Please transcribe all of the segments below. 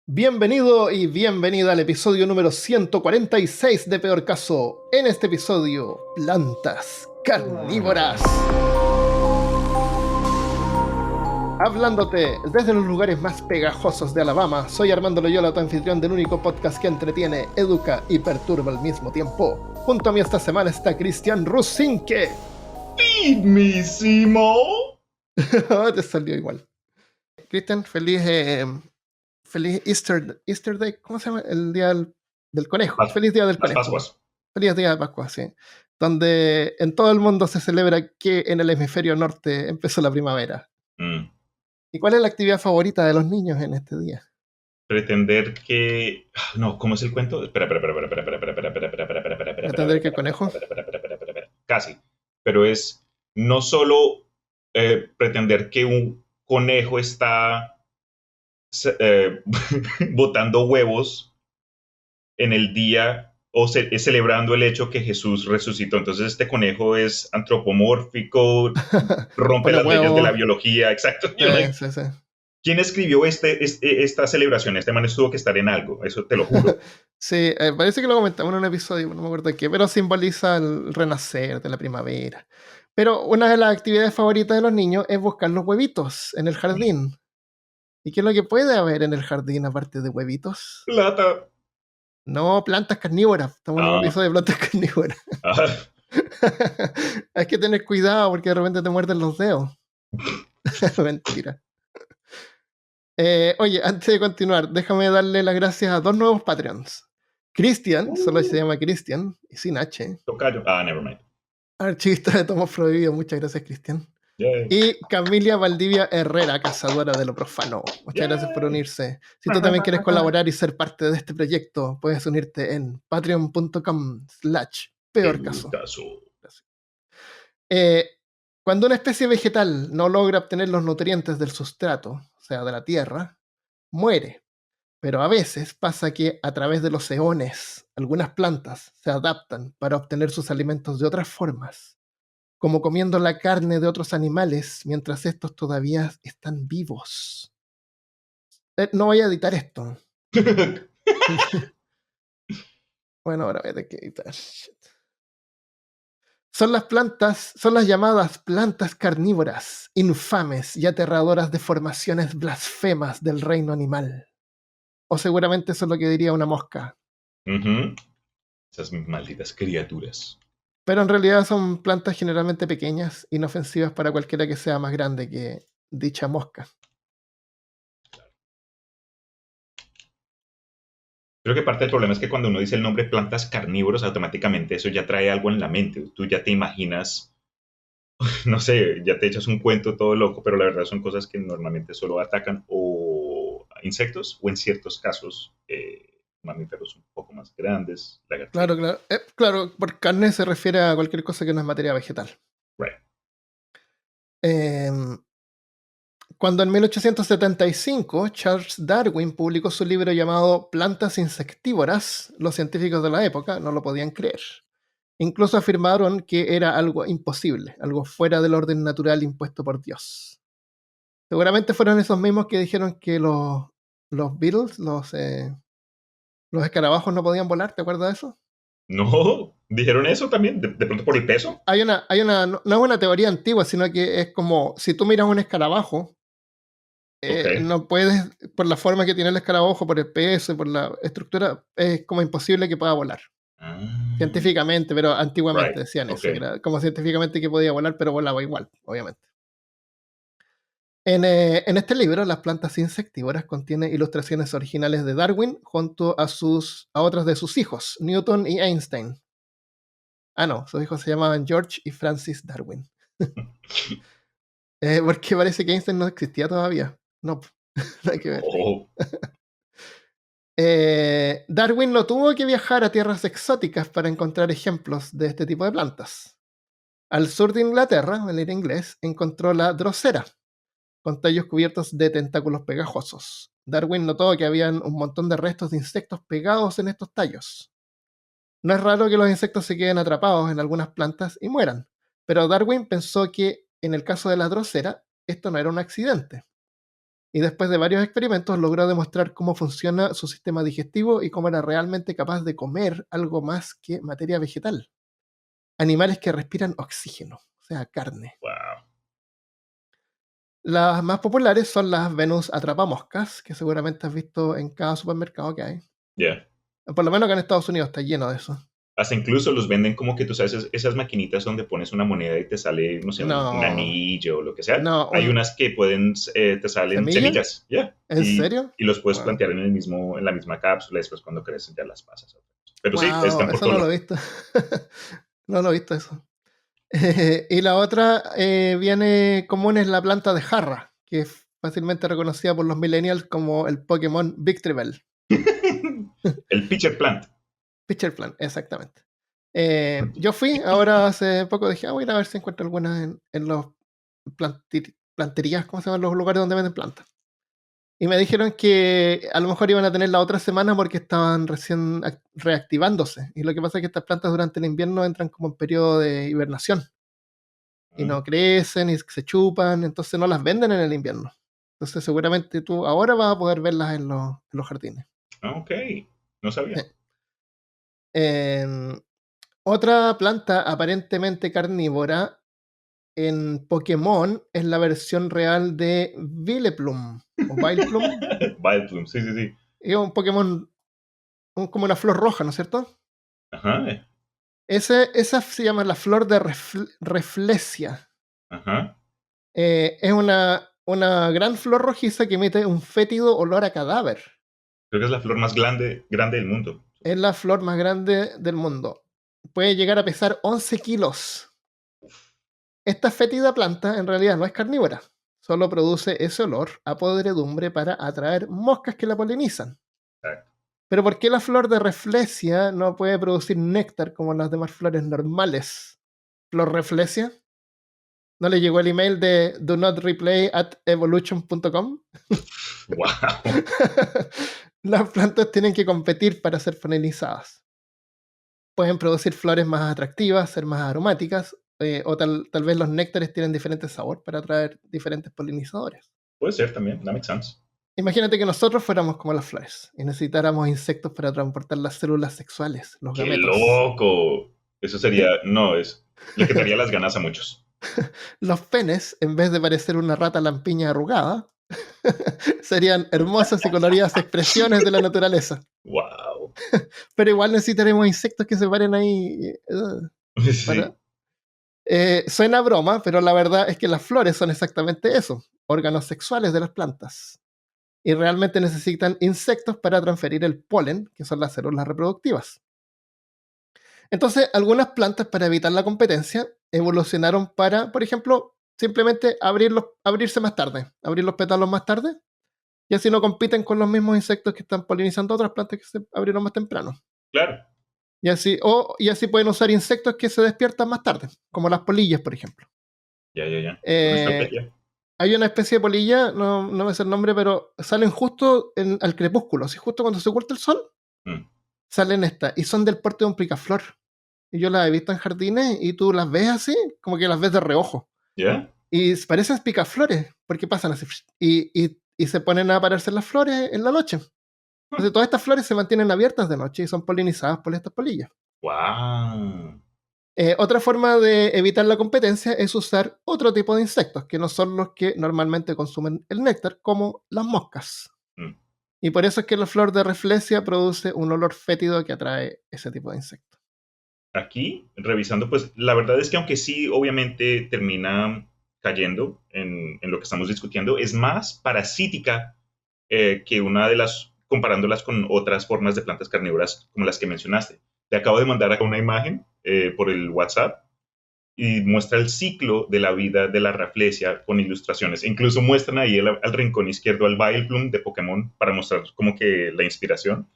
Bienvenido y bienvenida al episodio número 146 de Peor Caso. En este episodio, plantas carnívoras. Hablándote desde los lugares más pegajosos de Alabama, soy Armando Loyola, tu anfitrión del único podcast que entretiene, educa y perturba al mismo tiempo. Junto a mí esta semana está Cristian Rusinque. ¡Mismísimo! Te salió igual. Cristian, feliz Easter Day. ¿Cómo se llama? El día del conejo. Feliz día del conejo. Las Pascuas. Feliz día de Pascua, sí. Donde en todo el mundo se celebra que en el hemisferio norte empezó la primavera. ¿Y cuál es la actividad favorita de los niños en este día? Pretender que... No, ¿cómo es el cuento? Espera. ¿Pretender que el conejo? Casi. Pero es no solo pretender que un conejo está botando huevos en el día o celebrando el hecho que Jesús resucitó. Entonces este conejo es antropomórfico, rompe las leyes de la biología. Exacto. Sí. ¿Quién escribió esta celebración? Este man tuvo que estar en algo, eso te lo juro. Sí, parece que lo comentamos en un episodio, no me acuerdo de qué, pero simboliza el renacer de la primavera. Pero una de las actividades favoritas de los niños es buscar los huevitos en el jardín. ¿Y qué es lo que puede haber en el jardín aparte de huevitos? Plata. No, plantas carnívoras. Estamos en un episodio de plantas carnívoras. Hay que tener cuidado porque de repente te muerden los dedos. Mentira. Oye, antes de continuar, déjame darle las gracias a dos nuevos Patreons. Cristian, solo se llama Cristian, y sin H. Tocayo. Never mind. Archivista de Tomos Prohibidos, muchas gracias, Cristian. Y Camilia Valdivia Herrera, cazadora de lo profano. Muchas gracias por unirse. Si tú también quieres colaborar y ser parte de este proyecto, puedes unirte en patreon.com/peorcaso. Cuando una especie vegetal no logra obtener los nutrientes del sustrato, o sea, de la tierra, muere. Pero a veces pasa que a través de los eones, algunas plantas se adaptan para obtener sus alimentos de otras formas, como comiendo la carne de otros animales mientras estos todavía están vivos. No voy a editar esto. Bueno, ahora voy a tener que editar. Son las llamadas plantas carnívoras, infames y aterradoras deformaciones blasfemas del reino animal. O seguramente eso es lo que diría una mosca. Esas malditas criaturas. Pero en realidad son plantas generalmente pequeñas, inofensivas para cualquiera que sea más grande que dicha mosca. Creo que parte del problema es que cuando uno dice el nombre plantas carnívoros, automáticamente eso ya trae algo en la mente. Tú ya te imaginas, no sé, ya te echas un cuento todo loco, pero la verdad son cosas que normalmente solo atacan o insectos o en ciertos casos mamíferos un poco más grandes. Claro, por carne se refiere a cualquier cosa que no es materia vegetal. Right. Cuando en 1875 Charles Darwin publicó su libro llamado Plantas insectívoras, los científicos de la época no lo podían creer. Incluso afirmaron que era algo imposible, algo fuera del orden natural impuesto por Dios. Seguramente fueron esos mismos que dijeron que los Beatles, los escarabajos no podían volar, ¿te acuerdas de eso? No, dijeron eso también, de pronto por el peso. No es una teoría antigua, sino que es como, si tú miras un escarabajo, no puedes, por la forma que tiene el escarabajo, por el peso y por la estructura, es como imposible que pueda volar. Científicamente, pero antiguamente decían eso, que era como científicamente que podía volar, pero volaba igual, obviamente. En este libro, Las plantas insectívoras contiene ilustraciones originales de Darwin junto a otras de sus hijos, Newton y Einstein. No, sus hijos se llamaban George y Francis Darwin. Porque parece que Einstein no existía todavía. No, no hay que ver. Darwin no tuvo que viajar a tierras exóticas para encontrar ejemplos de este tipo de plantas. Al sur de Inglaterra, en el inglés, encontró la drosera, con tallos cubiertos de tentáculos pegajosos. Darwin notó que habían un montón de restos de insectos pegados en estos tallos. No es raro que los insectos se queden atrapados en algunas plantas y mueran, pero Darwin pensó que, en el caso de la drosera, esto no era un accidente. Y después de varios experimentos logró demostrar cómo funciona su sistema digestivo y cómo era realmente capaz de comer algo más que materia vegetal. Animales que respiran oxígeno, o sea, carne. Wow. Las más populares son las Venus atrapamoscas, que seguramente has visto en cada supermercado que hay. Ya. Por lo menos acá en Estados Unidos está lleno de eso. Hasta incluso los venden como que tú sabes, esas maquinitas donde pones una moneda y te sale, no sé, un No, anillo o lo que sea. no, Hay unas que te salen ¿semilla? semillas, ya. ¿En serio? Y los puedes Wow. plantear en la misma cápsula y después cuando crecen ya las pasas. Pero sí, Wow, están por eso todo no lo lado. he visto. No lo he visto eso. Y la otra viene común es la planta de jarra, que es fácilmente reconocida por los millennials como el Pokémon Victreebel. El pitcher plant. Pitcher Plant, exactamente. Yo fui, ahora hace poco dije, voy a ir a ver si encuentro algunas en los planterías, ¿cómo se llaman los lugares donde venden plantas? Y me dijeron que a lo mejor iban a tener la otra semana porque estaban recién reactivándose. Y lo que pasa es que estas plantas durante el invierno entran como en periodo de hibernación. Y no crecen y se chupan, entonces no las venden en el invierno. Entonces seguramente tú ahora vas a poder verlas en los jardines. Ok, no sabía. En otra planta aparentemente carnívora en Pokémon es la versión real de Vileplume o Vileplume. Vileplume, sí, sí, sí. Es un Pokémon como una flor roja, ¿no es cierto? Ajá, Esa se llama la flor de Reflesia. ajá. Es una gran flor rojiza que emite un fétido olor a cadáver. Creo que es la flor más grande del mundo. Es la flor más grande del mundo. Puede llegar a pesar 11 kilos. Esta fétida planta en realidad no es carnívora. Solo produce ese olor a podredumbre para atraer moscas que la polinizan. Exacto. Pero ¿por qué la flor de Reflesia no puede producir néctar como las demás flores normales? ¿Flor Reflesia? ¿No le llegó el email de do not replay at evolution.com? Wow. Las plantas tienen que competir para ser polinizadas. Pueden producir flores más atractivas, ser más aromáticas, o tal vez los néctares tienen diferente sabor para atraer diferentes polinizadores. Puede ser también, that makes sense. Imagínate que nosotros fuéramos como las flores y necesitáramos insectos para transportar las células sexuales, los ¡Qué gametos. loco! Eso sería, no, le quitaría las ganas a muchos. Los penes, en vez de parecer una rata lampiña arrugada, serían hermosas y coloridas expresiones de la naturaleza. Wow. Pero igual necesitaremos insectos que se paren ahí. Sí, Suena broma, pero la verdad es que las flores son exactamente eso, órganos sexuales de las plantas. Y realmente necesitan insectos para transferir el polen, que son las células reproductivas. Entonces, algunas plantas para evitar la competencia evolucionaron para, por ejemplo, simplemente abrirse más tarde, abrir los pétalos más tarde, y así no compiten con los mismos insectos que están polinizando otras plantas que se abrieron más temprano. claro. Y así pueden usar insectos que se despiertan más tarde, como las polillas, por ejemplo. Ya. Buena Eh, estrategia. Hay una especie de polilla, no me sé el nombre, pero salen justo al crepúsculo, así justo cuando se oculta el sol, Mm. salen estas, y son del porte de un picaflor. Y yo las he visto en jardines y tú las ves así, como que las ves de reojo. ¿Ya? Y parecen picaflores, porque pasan así, y se ponen a aparecer las flores en la noche. Entonces todas estas flores se mantienen abiertas de noche y son polinizadas por estas polillas. Wow. Otra forma de evitar la competencia es usar otro tipo de insectos, que no son los que normalmente consumen el néctar, como las moscas. Mm. Y por eso es que la flor de Reflesia produce un olor fétido que atrae ese tipo de insectos. Aquí, revisando, pues la verdad es que aunque sí, obviamente termina cayendo en lo que estamos discutiendo, es más parasítica que una de las, comparándolas con otras formas de plantas carnívoras como las que mencionaste. Te acabo de mandar acá una imagen por el WhatsApp y muestra el ciclo de la vida de la Rafflesia con ilustraciones. Incluso muestran ahí al rincón izquierdo al Vileplume de Pokémon para mostrar como que la inspiración.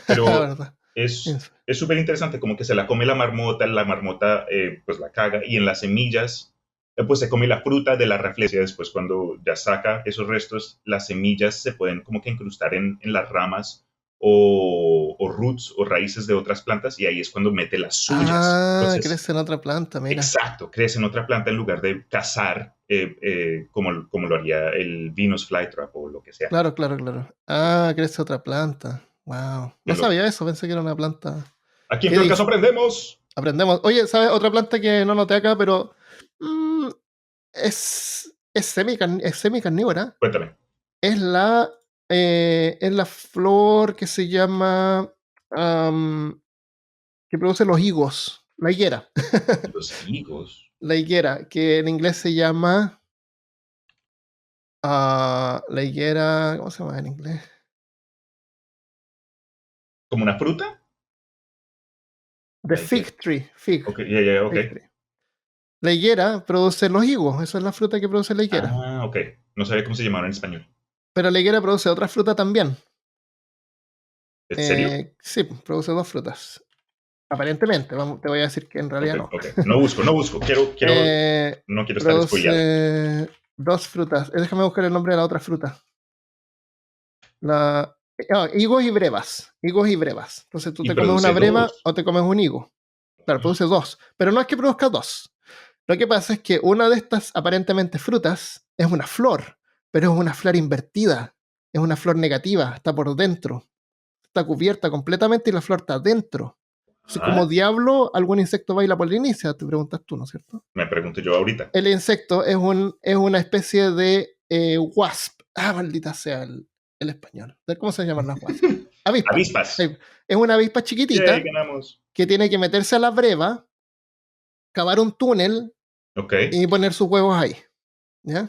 Pero ¿Verdad? es súper interesante, como que se la come la marmota pues la caga y en las semillas pues se come la fruta de la Rafflesia. Después cuando ya saca esos restos, las semillas se pueden como que incrustar en las ramas o roots o raíces de otras plantas y ahí es cuando mete las suyas. Ah, Entonces, crece en otra planta, mira. exacto, crece en otra planta en lugar de cazar como lo haría el Venus flytrap o lo que sea. Claro, claro, claro. Ah, crece otra planta. Wow. Qué No loco. sabía eso, pensé que era una planta. Aquí en ¿Qué Peor Caso dice? aprendemos. Aprendemos. Oye, ¿sabes otra planta que no noté acá, pero mm, es semicarnívora? Cuéntame. Es la flor que se llama, que produce los higos, la higuera. Los higos. La higuera, que en inglés se llama, la higuera, ¿cómo se llama en inglés? ¿Como una fruta? The La higuera. fig tree, fig, Ok, ya, ok. fig tree. La higuera produce los higos, esa es la fruta que produce la higuera. Ah, ok. No sabía cómo se llamaba en español. Pero la higuera produce otra fruta también. ¿En serio? Sí, produce dos frutas. Aparentemente, te voy a decir que en Ok, realidad no. ok. No busco, no busco. No quiero estar spoileado. Produce dos frutas. Déjame buscar el nombre de la otra fruta. Higos y brevas. Higos y brevas. Entonces tú Y te comes una produce breva dos. o te comes un higo. Claro, produce dos. Pero no es que produzca dos. Lo que pasa es que una de estas aparentemente frutas es una flor, pero es una flor invertida. Es una flor negativa. Está por dentro. Está cubierta completamente y la flor está dentro. Así como Ah, diablo, algún insecto va y la poliniza, te preguntas tú, ¿no es cierto? me pregunto yo ahorita. El insecto es una especie de wasp. Ah, maldita sea el español. ¿Cómo se llaman las wasps? Avispa. Avispas. Es una avispa Yay, chiquitita ganamos. que tiene que meterse a la breva, cavar un túnel Ok. y poner sus huevos ahí. ¿Ya?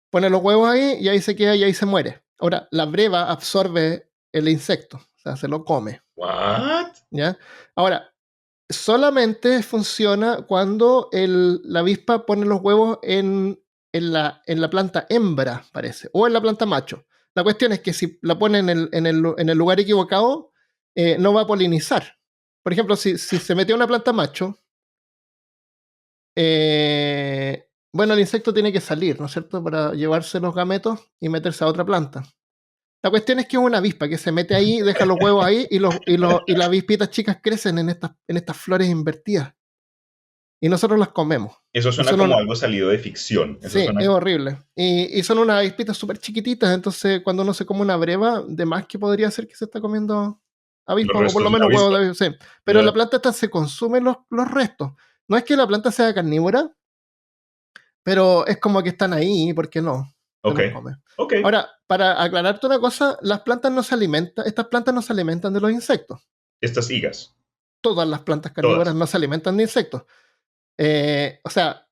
Pone los huevos ahí y ahí se queda y ahí se muere. Ahora, la breva absorbe el insecto, o sea, se lo come. What? ¿Ya? Ahora, solamente funciona cuando la avispa pone los huevos en la planta hembra, parece, o en la planta macho. La cuestión es que si la pone en el lugar equivocado, no va a polinizar. Por ejemplo, si se metió una planta macho, bueno, el insecto tiene que salir, ¿no es cierto?, para llevarse los gametos y meterse a otra planta. La cuestión es que es una avispa que se mete ahí, deja los huevos ahí y las avispitas chicas crecen en estas flores invertidas. Y nosotros las comemos. Eso Y suena son como una, algo salido de ficción. Eso sí, es suena. horrible. Y son unas avispitas súper chiquititas, entonces cuando uno se come una breva, de más que podría ser que se está comiendo Los avispa o por lo restos de una menos huevos avispa. de avispa. Sí. Pero Ya. la planta esta se consumen los restos. No es que la planta sea carnívora, pero es como que están ahí, ¿por qué no? Se Ok. los come. Ok. Ahora, para aclararte una cosa, estas plantas no se alimentan de los insectos. Estas higas. Todas las plantas carnívoras Todas. no se alimentan de insectos. O sea,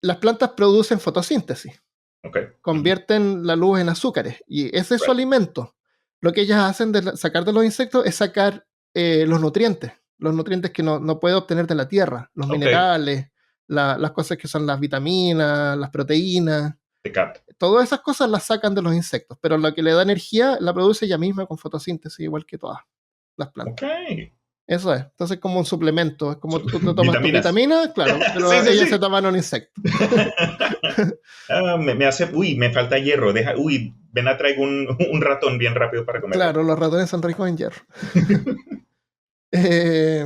las plantas producen fotosíntesis, Ok. convierten la luz en azúcares y ese es su Right. alimento. Lo que ellas hacen de sacar de los insectos es sacar los nutrientes que no puede obtener de la tierra, los Ok. minerales, las cosas que son las vitaminas, las proteínas. Te capto. Todas esas cosas las sacan de los insectos, pero lo que le da energía la produce ella misma con fotosíntesis, igual que todas las Ok. plantas. Eso es. Entonces es como un suplemento. Es como tú te tomas tus Vitaminas. vitaminas, claro, Sí, pero sí, ellas se sí. toman un insecto. Me hace. Uy, me falta hierro. Uy, ven a traigo un ratón bien rápido para comerlo. Claro, los ratones son ricos en hierro. Eh,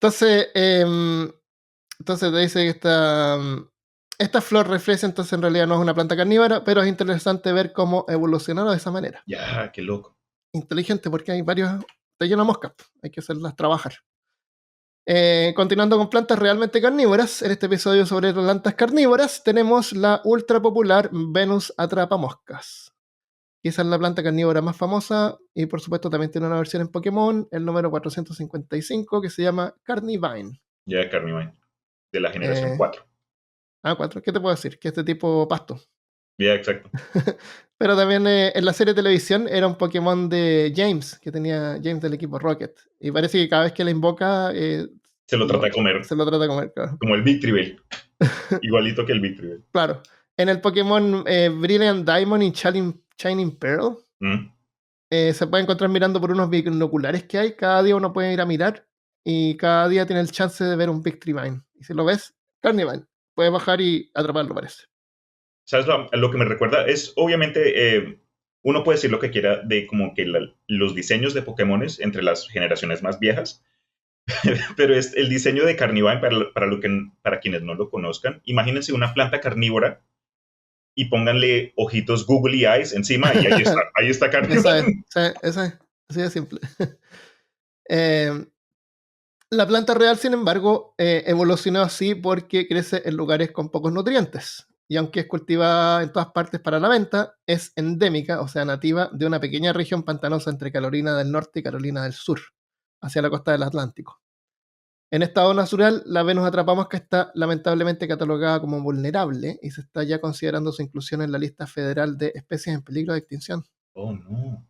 entonces, te dice que esta flor refleja, entonces en realidad no es una planta carnívora, pero es interesante ver cómo evolucionaron de esa manera. Ya, qué loco. Inteligente porque hay varios, te llena moscas, hay que hacerlas trabajar. Continuando con plantas realmente carnívoras, en este episodio sobre plantas carnívoras tenemos la ultra popular Venus atrapamoscas. Esa es la planta carnívora más famosa y por supuesto también tiene una versión en Pokémon, el número 455, que se llama Carnivine. Ya, Carnivine. De la generación Eh, 4. 4, ¿qué te puedo decir? Que este tipo pasto. Ya, exacto. Pero también en la serie de televisión era un Pokémon de James, que tenía James del equipo Rocket. Y parece que cada vez que la invoca, Se lo trata de comer. se lo trata de comer, claro. Como el Victreebel. Igualito que el Victreebel. Claro. En el Pokémon Brilliant Diamond y Shining Pearl, Mm. se puede encontrar mirando por unos binoculares que hay. Cada día uno puede ir a mirar y cada día tiene el chance de ver un Victreebine. Y si lo ves, Carnivine. Puedes bajar y atraparlo, parece. ¿Sabes lo que me recuerda? Es obviamente uno puede decir lo que quiera de como que los diseños de Pokémones entre las generaciones más viejas, pero es el diseño de Carnivine, para quienes no lo conozcan, imagínense una planta carnívora y pónganle ojitos googly eyes encima y ahí está Esa es, Carnivine. esa es, así de simple. La planta real, sin embargo, evolucionó así porque crece en lugares con pocos nutrientes. Y aunque es cultivada en todas partes para la venta, es endémica, o sea, nativa de una pequeña región pantanosa entre Carolina del Norte y Carolina del Sur, hacia la costa del Atlántico. En estado natural, la Venus atrapamosca está lamentablemente catalogada como vulnerable y se está ya considerando su inclusión en la lista federal de especies en peligro de extinción. Oh, no.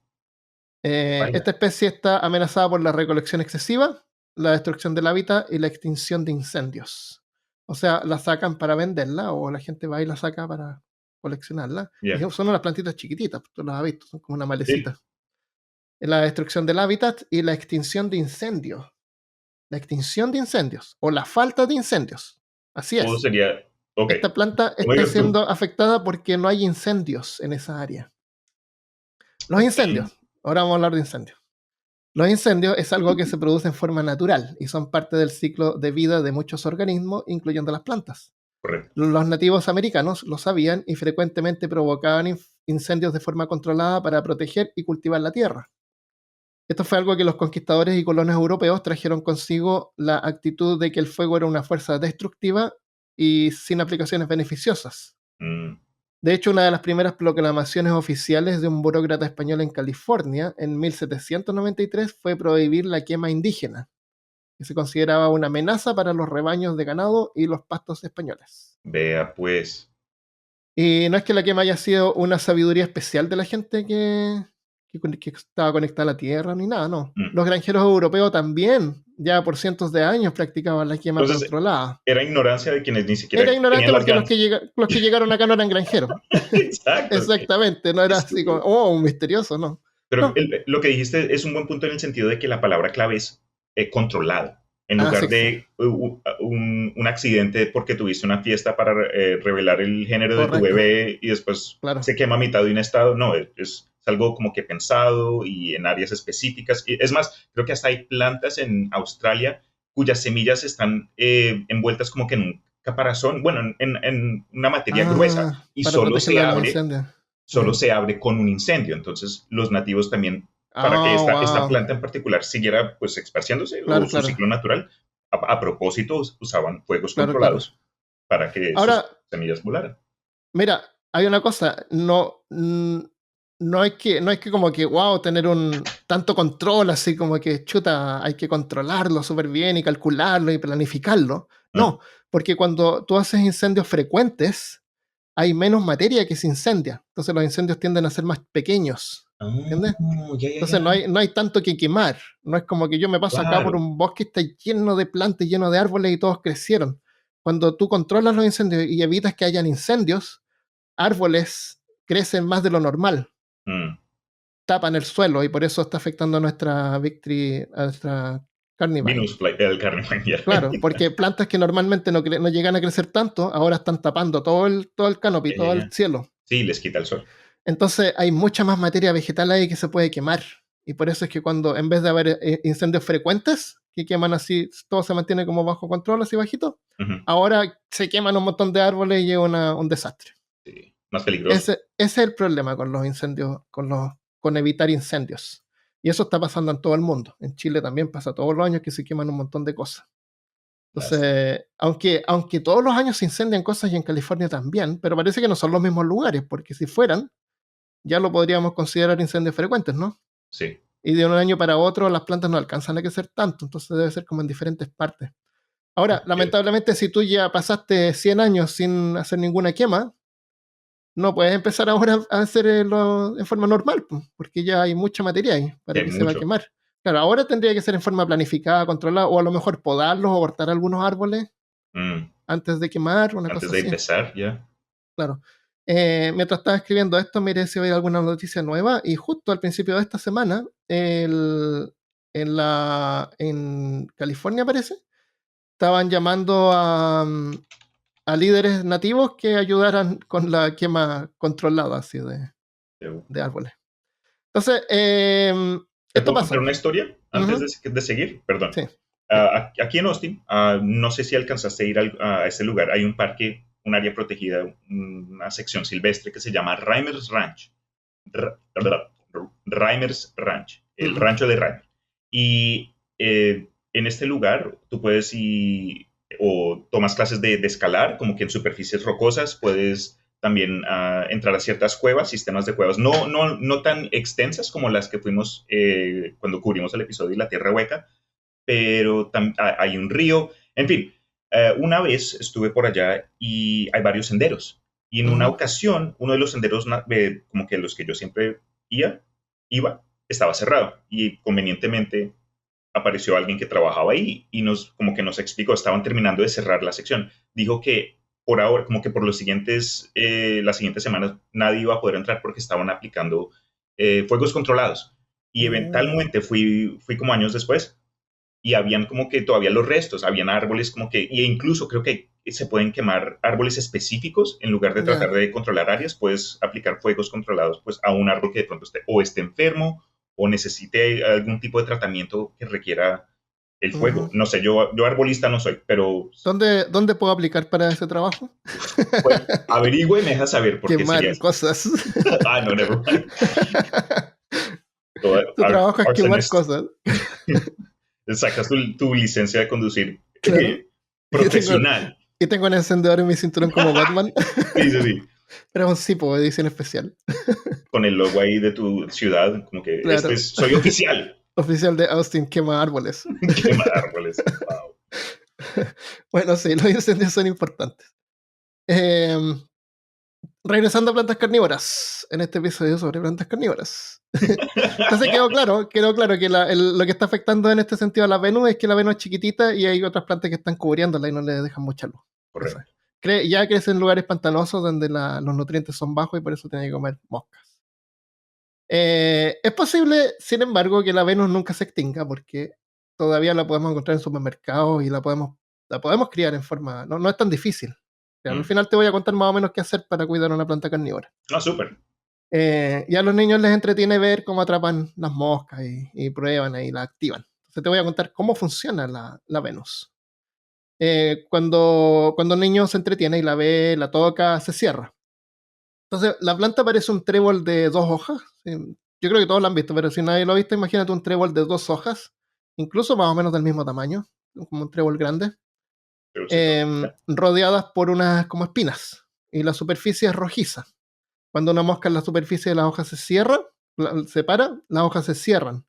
Esta Vaya. especie está amenazada por la recolección excesiva, la destrucción del hábitat y la extinción de incendios. O sea, la sacan para venderla o la gente va y la saca para coleccionarla. Y Ya. son unas plantitas chiquititas, tú las has visto, son como una Sí. malecita. La destrucción del hábitat y la extinción de incendios. La extinción de incendios o la falta de incendios. Así Todo es. sería, ok, Esta planta como está digas tú. siendo afectada porque no hay incendios en esa área. Los Ok, incendios. Ahora vamos a hablar de incendios. Los incendios es algo que se produce en forma natural y son parte del ciclo de vida de muchos organismos, incluyendo las plantas. correcto. Los nativos americanos lo sabían y frecuentemente provocaban incendios de forma controlada para proteger y cultivar la tierra. Esto fue algo que los conquistadores y colonos europeos trajeron consigo la actitud de que el fuego era una fuerza destructiva y sin aplicaciones beneficiosas. Mm, De hecho, una de las primeras proclamaciones oficiales de un burócrata español en California en 1793 fue prohibir la quema indígena, que se consideraba una amenaza para los rebaños de ganado y los pastos españoles. vea pues. Y no es que la quema haya sido una sabiduría especial de la gente que estaba conectada a la tierra ni nada, no. Mm. Los granjeros europeos también, ya por cientos de años, practicaban la quema Entonces, controlada. era ignorancia de quienes ni siquiera Era ignorante tenían las porque ganas. los que llegaron acá no eran granjeros. Exacto. Exactamente, no era así como, oh, un misterioso, no. Pero No. lo que dijiste es un buen punto en el sentido de que la palabra clave es controlado. En Ah, sí, lugar sí, de un accidente porque tuviste una fiesta para revelar el género de tu correcto, bebé y después claro. se quema a mitad de un estado, no, es algo como que pensado y en áreas específicas. Y es más, creo que hasta hay plantas en Australia cuyas semillas están envueltas como que en un caparazón, bueno, en una materia gruesa Ah, y para protegerla de los incendios. Sí. solo se abre con un incendio. Entonces, los nativos también, para que Oh, esta wow. planta en particular siguiera pues esparciéndose o Claro, su claro, ciclo natural, a propósito usaban fuegos claro, claro. controlados para que Ahora, sus semillas volaran. mira, hay una cosa, no hay que como que, wow, tener un tanto control, así como que, chuta, hay que controlarlo súper bien y calcularlo y planificarlo. Ah, No, porque cuando tú haces incendios frecuentes, hay menos materia que se incendia. Entonces los incendios tienden a ser más pequeños. ¿Entiendes? ya, ya, Entonces ya. no hay tanto que quemar. No es como que yo me paso acá por Claro. un bosque que está lleno de plantas, lleno de árboles y todos crecieron. Cuando tú controlas los incendios y evitas que hayan incendios, árboles crecen más de lo normal, Mm. tapan el suelo y por eso está afectando a nuestra Victory, a nuestra Carnivine. Venus Fly, el carne, ya. Claro, porque plantas que normalmente no llegan a crecer tanto, ahora están tapando todo el canopy, Ya, ya, todo el ya. cielo. Sí, les quita el sol. Entonces hay mucha más materia vegetal ahí que se puede quemar. Y por eso es que cuando en vez de haber incendios frecuentes, que queman así, todo se mantiene como bajo control, así bajito, Ujú. ahora se queman un montón de árboles y es un desastre. Sí, más peligroso. Ese es el problema con los incendios, con evitar incendios. Y eso está pasando en todo el mundo. En Chile también pasa todos los años que se queman un montón de cosas. Lástima. Entonces, aunque todos los años se incendian cosas y en California también, pero parece que no son los mismos lugares, porque si fueran, ya lo podríamos considerar incendios frecuentes, ¿no? Sí. Y de un año para otro las plantas no alcanzan a crecer tanto, entonces debe ser como en diferentes partes. Ahora, Ok. lamentablemente, si tú ya pasaste 100 años sin hacer ninguna quema, no puedes empezar ahora a hacerlo en forma normal, pues, porque ya hay mucha materia ahí Y para hay que se va a mucho. quemar. Claro, ahora tendría que ser en forma planificada, controlada, o a lo mejor podarlos o cortar algunos árboles Mm. antes de quemar, una Antes cosa de así. empezar, ya. Claro. Mientras estaba escribiendo esto, miré si había alguna noticia nueva y justo al principio de esta semana, en California parece, estaban llamando a líderes nativos que ayudaran con la quema controlada así De- de árboles. Entonces, ¿Te esto puedo pasa. contar una historia antes de seguir? Perdón. Sí. Aquí en Austin, no sé si alcanzaste a ir a ese lugar, hay un parque, un área protegida, una sección silvestre que se llama Reimers Ranch. Reimers Ranch, el Mm, rancho de Reimer. Y en este lugar tú puedes ir o tomas clases de escalar, como que en superficies rocosas, puedes también entrar a ciertas cuevas, sistemas de cuevas, no tan extensas como las que fuimos cuando cubrimos el episodio de la Tierra Hueca, pero hay un río, en fin. Una vez estuve por allá y hay varios senderos. Y en una ujú. ocasión, uno de los senderos, como que los que yo siempre iba, estaba cerrado. Y convenientemente apareció alguien que trabajaba ahí y como que nos explicó, estaban terminando de cerrar la sección. Dijo que por ahora, como que por las siguientes semanas, nadie iba a poder entrar porque estaban aplicando fuegos controlados. Y Uh, eventualmente fui como años después y habían como que todavía los restos, habían árboles como que, e incluso creo que se pueden quemar árboles específicos en lugar de tratar ya. de controlar áreas, puedes aplicar fuegos controlados pues a un árbol que de pronto esté enfermo o necesite algún tipo de tratamiento que requiera el fuego. Ujú. No sé, yo arbolista no soy, pero ¿Dónde puedo aplicar para ese trabajo? pues averigüe y me deja saber por qué sería Quemar eso. cosas. No, never mind. Todo, Tu trabajo es quemar arsonist. cosas. Sacas tu licencia de conducir Claro. Y tengo, profesional. y tengo un encendedor en mi cinturón como Batman. Sí, sí, sí. Pero es un Sipo, edición especial. Con el logo ahí de tu ciudad, como que Claro. soy oficial. Oficial de Austin quema árboles. Quema árboles. Wow. Bueno, sí, los incendios son importantes. Em, Regresando a plantas carnívoras, en este episodio sobre plantas carnívoras. Entonces quedó claro que lo que está afectando en este sentido a la Venus es que la Venus es chiquitita y hay otras plantas que están cubriéndola y no le dejan mucha luz. Eso es. Correcto. Ya crece en lugares pantanosos donde los nutrientes son bajos y por eso tiene que comer moscas. Es posible, sin embargo, que la Venus nunca se extinga porque todavía la podemos encontrar en supermercados y la podemos criar en forma. No es tan difícil. Al Mm. final te voy a contar más o menos qué hacer para cuidar una planta carnívora. Súper. Y a los niños les entretiene ver cómo atrapan las moscas y prueban y la activan. Entonces te voy a contar cómo funciona la Venus. Cuando un niño se entretiene y la ve, la toca, se cierra. Entonces la planta parece un trébol de dos hojas. ¿Sí? Yo creo que todos lo han visto, pero si nadie lo ha visto, imagínate un trébol de dos hojas, incluso más o menos del mismo tamaño, como un trébol grande, Trébol. rodeadas por unas como espinas. Y la superficie es rojiza. Cuando una mosca en la superficie de las hojas se cierra, se para, las hojas se cierran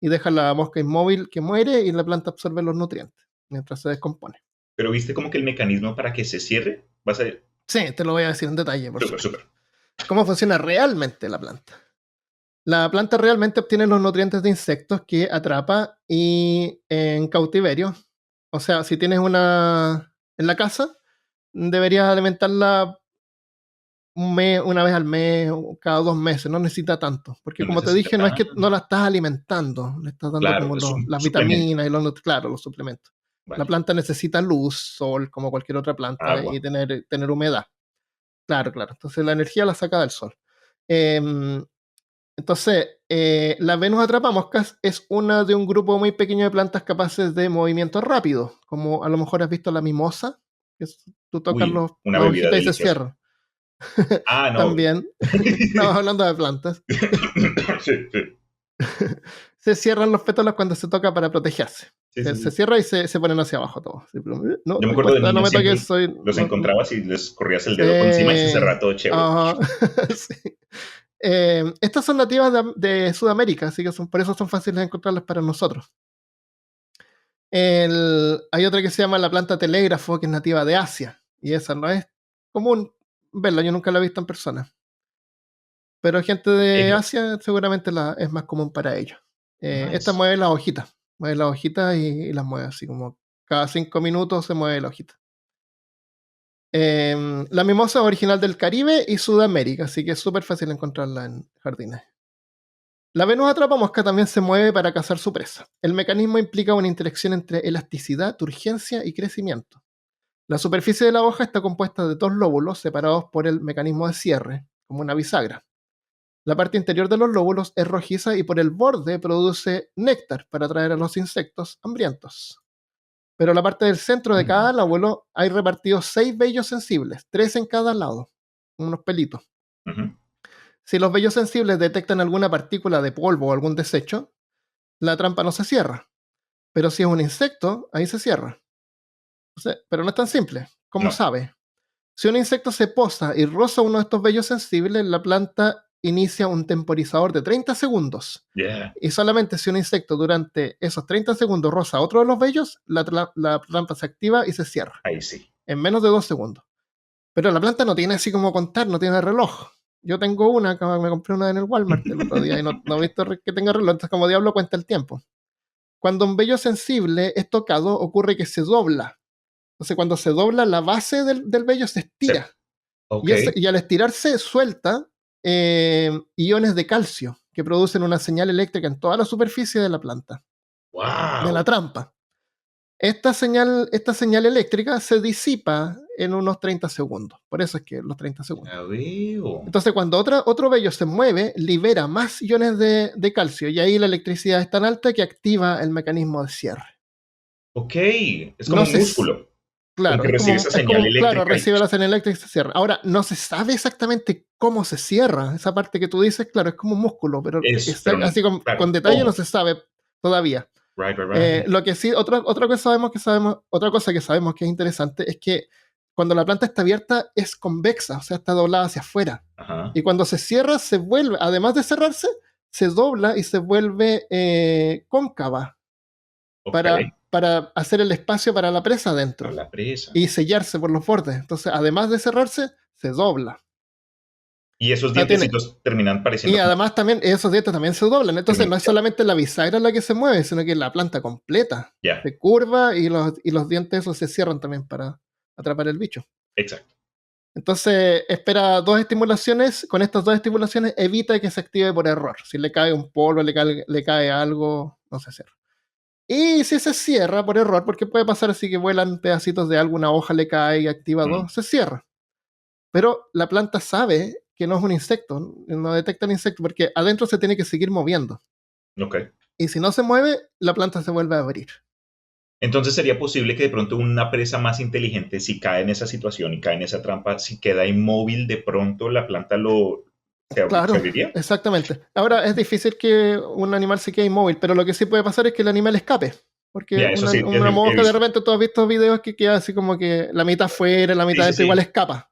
y deja la mosca inmóvil que muere y la planta absorbe los nutrientes mientras se descompone. Pero viste como que el mecanismo para que se cierre. Vas a. Sí, te lo voy a decir en detalle, por Súper, supuesto. súper. ¿Cómo funciona realmente la planta? La planta realmente obtiene los nutrientes de insectos que atrapa y en cautiverio. O sea, si tienes una en la casa, deberías alimentarla una vez al mes, o cada 2 meses, no necesita tanto, porque No como te necesita dije, no es que tan. no la estás alimentando, le estás dando Claro, como es un las suplemento. vitaminas y claro, los suplementos. La Vale. planta necesita luz, sol, como cualquier otra planta, y Agua. tener humedad. Claro, claro. Entonces la energía la saca del sol. Em, entonces, la Venus atrapamoscas es una de un grupo muy pequeño de plantas capaces de movimiento rápido, como a lo mejor has visto la mimosa, que tú tocas Uy, una las bebida hojitas y se deliciosa. cierran. No. También, estamos hablando de plantas. Sí, sí. Se cierran los pétalos cuando se toca para protegerse. Sí, Se sí, sí. cierra y se ponen hacia abajo todos. Así, no, Yo me no acuerdo de importa, no niño me siempre toques, soy. los No, encontrabas y les corrías el sí, dedo por encima y se cerraba todo chévere. ajá, sí. Estas son nativas de Sudamérica, así que por eso son fáciles de encontrarlas para nosotros. Hay otra que se llama la planta telégrafo, que es nativa de Asia, y esa no es común verla, yo nunca la he visto en persona. Pero gente de Telégrafo. Asia seguramente es más común para ellos. Esta Nice. mueve las hojitas y las mueve así como cada 5 minutos se mueve la hojita. La mimosa es original del Caribe y Sudamérica, así que es súper fácil encontrarla en jardines. La Venus atrapamosca también se mueve para cazar su presa. El mecanismo implica una interacción entre elasticidad, turgencia y crecimiento. La superficie de la hoja está compuesta de dos lóbulos separados por el mecanismo de cierre, como una bisagra. La parte interior de los lóbulos es rojiza y por el borde produce néctar para atraer a los insectos hambrientos. Pero en la parte del centro de cada lóbulo hay repartidos 6 vellos sensibles, 3 en cada lado, unos pelitos. Si los vellos sensibles detectan alguna partícula de polvo o algún desecho, la trampa no se cierra. Pero si es un insecto, ahí se cierra. Pero no es tan simple. ¿Cómo sabe? Si un insecto se posa y roza uno de estos vellos sensibles, la planta inicia un temporizador de 30 segundos. Y solamente si un insecto durante esos 30 segundos roza otro de los vellos, la trampa se activa y se cierra. Ahí sí. En menos de 2 segundos. Pero la planta no tiene así como contar, no tiene reloj. Yo tengo una, me compré una en el Walmart el otro día y no he visto que tenga reloj, entonces como diablo cuenta el tiempo. Cuando un vello sensible es tocado, ocurre que se dobla. Entonces, cuando se dobla, la base del vello se estira. Y al estirarse, suelta iones de calcio que producen una señal eléctrica en toda la superficie de la planta. ¡Wow! De la trampa. Esta señal eléctrica se disipa en unos 30 segundos. Por eso es que los 30 segundos. Entonces, cuando otro vello se mueve, libera más iones de calcio y ahí la electricidad es tan alta que activa el mecanismo de cierre. Ok, es como un músculo. Claro, como que recibe esa señal eléctrica. Claro, recibe la señal eléctrica y se cierra. Ahora, no se sabe exactamente cómo se cierra. Esa parte que tú dices, claro, es como un músculo, pero así con detalle no se sabe todavía. Right. Lo que sí, otra cosa que sabemos que es interesante es que cuando la planta está abierta es convexa, o sea, está doblada hacia afuera. Y cuando se cierra, se vuelve, además de cerrarse, se dobla y se vuelve cóncava. Para hacer el espacio para la presa adentro. Para la presa. Y sellarse por los bordes. Entonces, además de cerrarse, se dobla. Y esos dientecitos terminan pareciendo. Y además también, esos dientes también se doblan. Entonces, no es solamente la bisagra la que se mueve, sino que la planta completa se curva y los dientes esos se cierran también para atrapar el bicho. Exacto. Entonces, espera 2 estimulaciones. Con estas 2 estimulaciones, evita que se active por error. Si le cae un polvo, le cae algo, no se cierra. Y si se cierra por error, porque puede pasar así que vuelan pedacitos de alguna hoja, le cae y activa 2, se cierra. Pero la planta sabe que no es un insecto, no detecta el insecto, porque adentro se tiene que seguir moviendo. Y si no se mueve, la planta se vuelve a abrir. Entonces sería posible que de pronto una presa más inteligente, si cae en esa situación y cae en esa trampa, si queda inmóvil, de pronto la planta ¿se abriría? Exactamente. Ahora es difícil que un animal se quede inmóvil, pero lo que sí puede pasar es que el animal escape. Porque una mosca, de repente tú has visto videos que queda así como que la mitad fuera, la mitad dentro, igual escapa.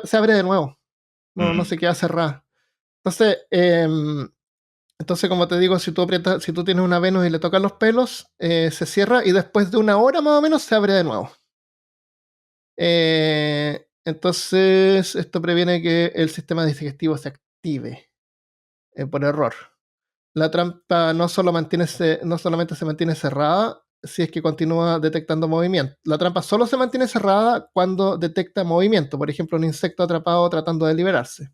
Se abre de nuevo. No se queda cerrada. Entonces, como te digo, si tú tienes una Venus y le tocan los pelos, se cierra y después de 1 hora más o menos se abre de nuevo. Entonces, esto previene que el sistema digestivo se active por error. La trampa no solamente se mantiene cerrada si es que continúa detectando movimiento. La trampa solo se mantiene cerrada cuando detecta movimiento, por ejemplo, un insecto atrapado tratando de liberarse.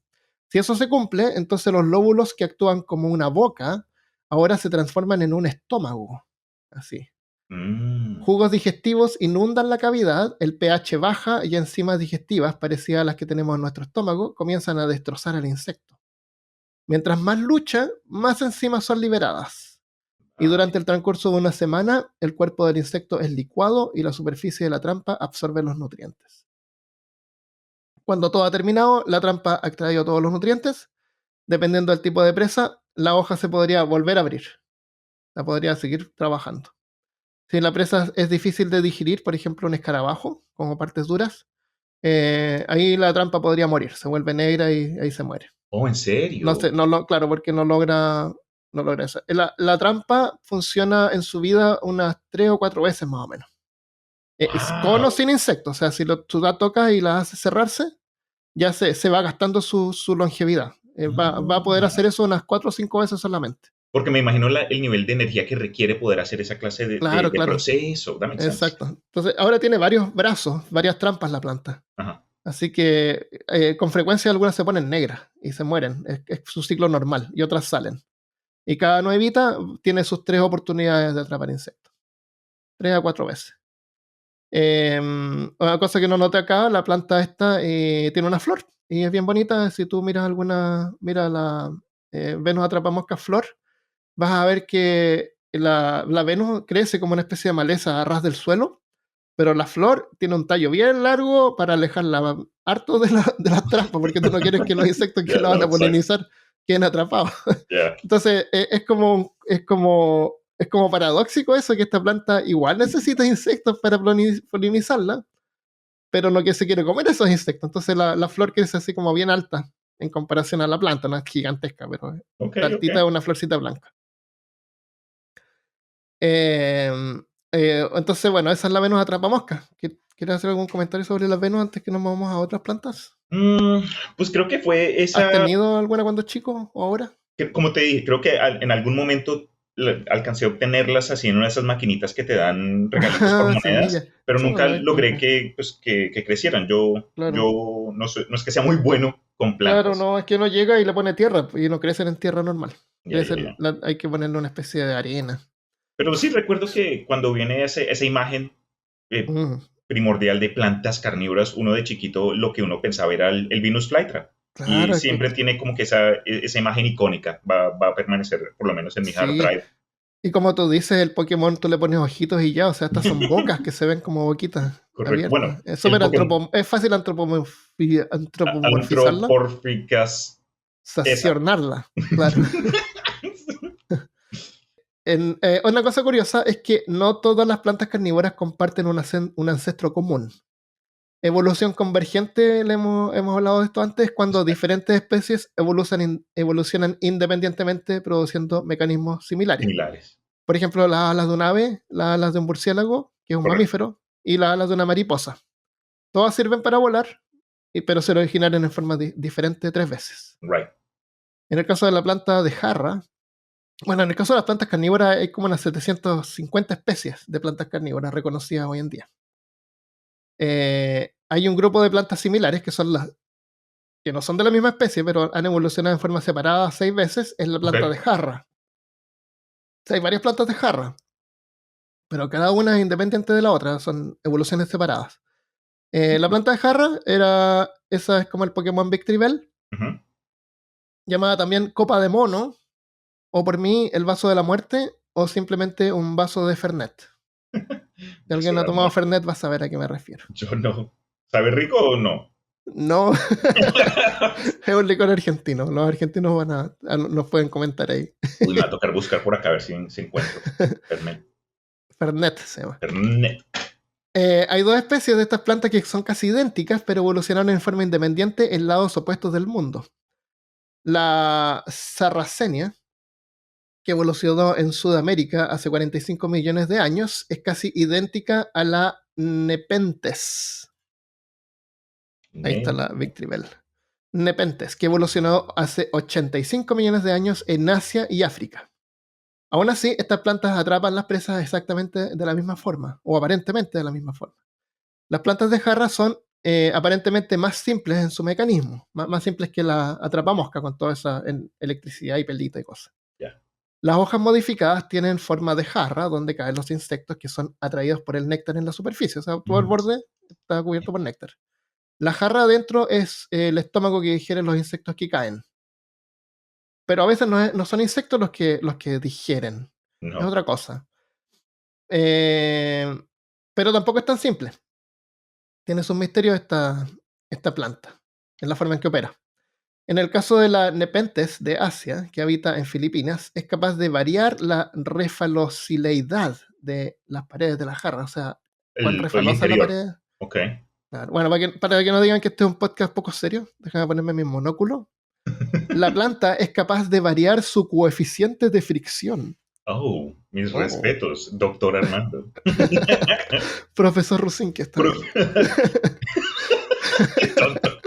Si eso se cumple, entonces los lóbulos que actúan como una boca ahora se transforman en un estómago. Así. Jugos digestivos inundan la cavidad, el pH baja y enzimas digestivas, parecidas a las que tenemos en nuestro estómago, comienzan a destrozar al insecto. Mientras más lucha, más enzimas son liberadas. Y durante el transcurso de 1 semana, el cuerpo del insecto es licuado y la superficie de la trampa absorbe los nutrientes. Cuando todo ha terminado, la trampa ha extraído todos los nutrientes. Dependiendo del tipo de presa, la hoja se podría volver a abrir. La podría seguir trabajando. Si la presa es difícil de digerir, por ejemplo, un escarabajo, como partes duras, ahí la trampa podría morir. Se vuelve negra y ahí se muere. Oh, ¿en serio? Claro, porque no logra eso. La trampa funciona en su vida unas 3 o 4 veces más o menos. Con o sin insectos. O sea, si tú la tocas y la haces cerrarse, ya se va gastando su longevidad. Va a poder hacer eso unas 4 o 5 veces solamente. Porque me imagino el nivel de energía que requiere poder hacer esa clase de proceso. Exacto. Entonces, ahora tiene varios brazos, varias trampas la planta. Así que con frecuencia algunas se ponen negras y se mueren. Es su ciclo normal y otras salen. Y cada nuevita tiene sus 3 oportunidades de atrapar insectos. 3 a 4 veces. Una cosa que no noté acá, la planta esta tiene una flor y es bien bonita. Si tú miras mira la Venus atrapamoscas flor, vas a ver que la Venus crece como una especie de maleza a ras del suelo, pero la flor tiene un tallo bien largo para alejarla harto de las trampas, porque tú no quieres que los insectos que Yeah, la no, van a exacto. polinizar queden atrapados. Yeah. Entonces, es como paradójico eso, que esta planta igual necesita insectos para polinizarla, pero no que se quiere comer esos insectos. Entonces, la flor crece así como bien alta en comparación a la planta, no es gigantesca, pero Ok, está ok. altita, es una florcita blanca. Entonces, bueno, esa es la Venus atrapamosca. ¿Quieres hacer algún comentario sobre las Venus antes que nos movamos a otras plantas? Mm, pues creo que fue ¿Has esa, tenido alguna cuando chico o ahora? como te dije, creo que en algún momento alcancé a obtenerlas así en una de esas maquinitas que te dan regalitos por Ah, monedas, semilla. pero Eso no nunca lo he visto logré nunca. que crecieran. Claro. Yo no es que sea muy bueno con Claro, plantas. no, es que uno llega y le pone tierra pues, y no crecen en tierra normal. Ya, ya, ya. Hay que ponerle una especie de arena. Pero sí recuerdo que cuando viene esa imagen eh, Mm, primordial de plantas carnívoras, uno de chiquito lo que uno pensaba era el Venus flytrap. Y claro, es que siempre tiene como que esa imagen icónica, va a permanecer por lo menos en mi hard sí. drive. Y como tú dices, el Pokémon tú le pones ojitos y ya, o sea, estas son bocas que se ven como boquitas Correcto. Bueno, abiertas. Es el súper Pokémon es fácil antropomorfizarla, Anthropomorphicas esa. sacionarla, claro. Una cosa curiosa es que no todas las plantas carnívoras comparten un ancestro común. Evolución convergente, hemos hablado de esto antes, cuando diferentes especies evolucionan independientemente produciendo mecanismos similares. Similares. Por ejemplo, las alas de un ave, las alas de un murciélago, que es un Correcto. mamífero, y las alas de una mariposa. Todas sirven para volar, pero se originaron en forma diferente 3 veces. Right. En el caso de la planta de jarra, bueno, en el caso de las plantas carnívoras hay como unas 750 especies de plantas carnívoras reconocidas hoy en día. Hay un grupo de plantas similares que son las que no son de la misma especie, pero han evolucionado en forma separada 6 veces, es la Ok. planta de jarra. O sea, hay varias plantas de jarra, pero cada una es independiente de la otra, son evoluciones separadas. La planta de jarra esa es como el Pokémon Victreebel, Ujú. llamada también copa de mono, o por mí el vaso de la muerte, o simplemente un vaso de Fernet. Si Vaso alguien de ha tomado amor. Fernet va a saber a qué me refiero. Yo no. ¿Sabe rico o no? No, es un licor argentino. Los argentinos nos pueden comentar ahí. Uy, me va a tocar buscar por acá a ver si encuentro. Fernet se llama. Fernet. Hay dos especies de estas plantas que son casi idénticas, pero evolucionaron en forma independiente en lados opuestos del mundo. La Sarracenia, que evolucionó en Sudamérica hace 45 millones de años, es casi idéntica a la Nepenthes. Ahí está la Victreebel. Nepenthes, que evolucionó hace 85 millones de años en Asia y África. Aún así, estas plantas atrapan las presas exactamente de la misma forma, o aparentemente de la misma forma. Las plantas de jarra son aparentemente más simples en su mecanismo, más simples que la atrapamosca con toda esa electricidad y pelita y cosas. Ya. Las hojas modificadas tienen forma de jarra donde caen los insectos que son atraídos por el néctar en la superficie, o sea, todo el borde está cubierto por néctar. La jarra adentro es el estómago que digieren los insectos que caen. Pero a veces no son insectos los que digieren, es No. otra cosa. Eh, pero tampoco es tan simple. Tiene sus misterios esta planta, en la forma en que opera. En el caso de la Nepenthes de Asia, que habita en Filipinas, es capaz de variar la refalosileidad de las paredes de la jarra, o sea, cuán El refalosa es la interior. pared. Ok. Claro. Bueno, para que no digan que este es un podcast poco serio, déjame ponerme mi monóculo. La planta es capaz de variar su coeficiente de fricción. Oh, mis Oh. respetos, doctor Armando. Profesor Rusin, que está Pero- bien. Qué tonto.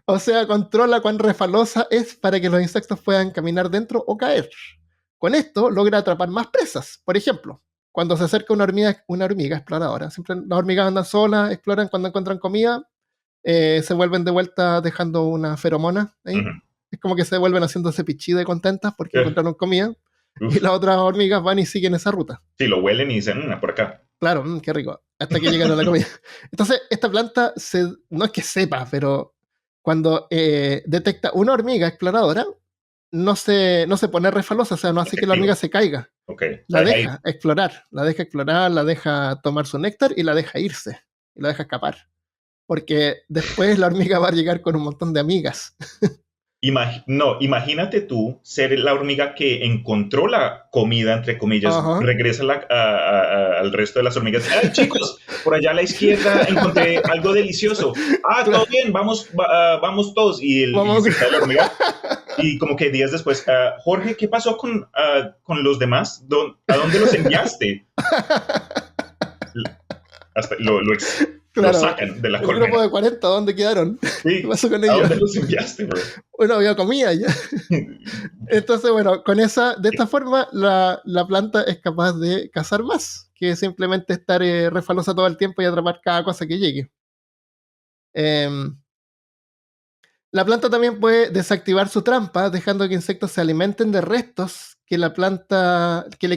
O sea, controla cuán refalosa es para que los insectos puedan caminar dentro o caer. Con esto logra atrapar más presas. Por ejemplo, cuando se acerca una hormiga exploradora, siempre las hormigas andan solas, exploran cuando encuentran comida, se vuelven de vuelta dejando una feromona ahí. Ujú. Es como que se vuelven haciéndose pichida y contentas porque encontraron comida. y las otras hormigas van y siguen esa ruta. Sí, lo huelen y dicen, por acá. Claro, qué rico. Hasta que llegan a la comida. Entonces, esta planta no es que sepa, pero cuando detecta una hormiga exploradora, no se pone refalosa, o sea, no hace que la hormiga se caiga. Okay. La deja explorar, la deja tomar su néctar y la deja irse, y la deja escapar. Porque después la hormiga va a llegar con un montón de amigas. No, imagínate tú ser la hormiga que encontró la comida, entre comillas, regresa al resto de las hormigas. ¡Ay, chicos! Por allá a la izquierda encontré algo delicioso. ¡Ah, todo bien! Vamos todos. Y la hormiga. Y como que días después, Jorge, ¿qué pasó con los demás? ¿A dónde los enviaste? Hasta lo sacan de la colmena. Un grupo de 40, ¿dónde quedaron? Sí, ¿qué pasó con ellos? ¿A dónde los enviaste, bro? Bueno, había comida ya. Entonces, bueno, de esta forma, la planta es capaz de cazar más que simplemente estar refalosa todo el tiempo y atrapar cada cosa que llegue. La planta también puede desactivar su trampa, dejando que insectos se alimenten de restos que le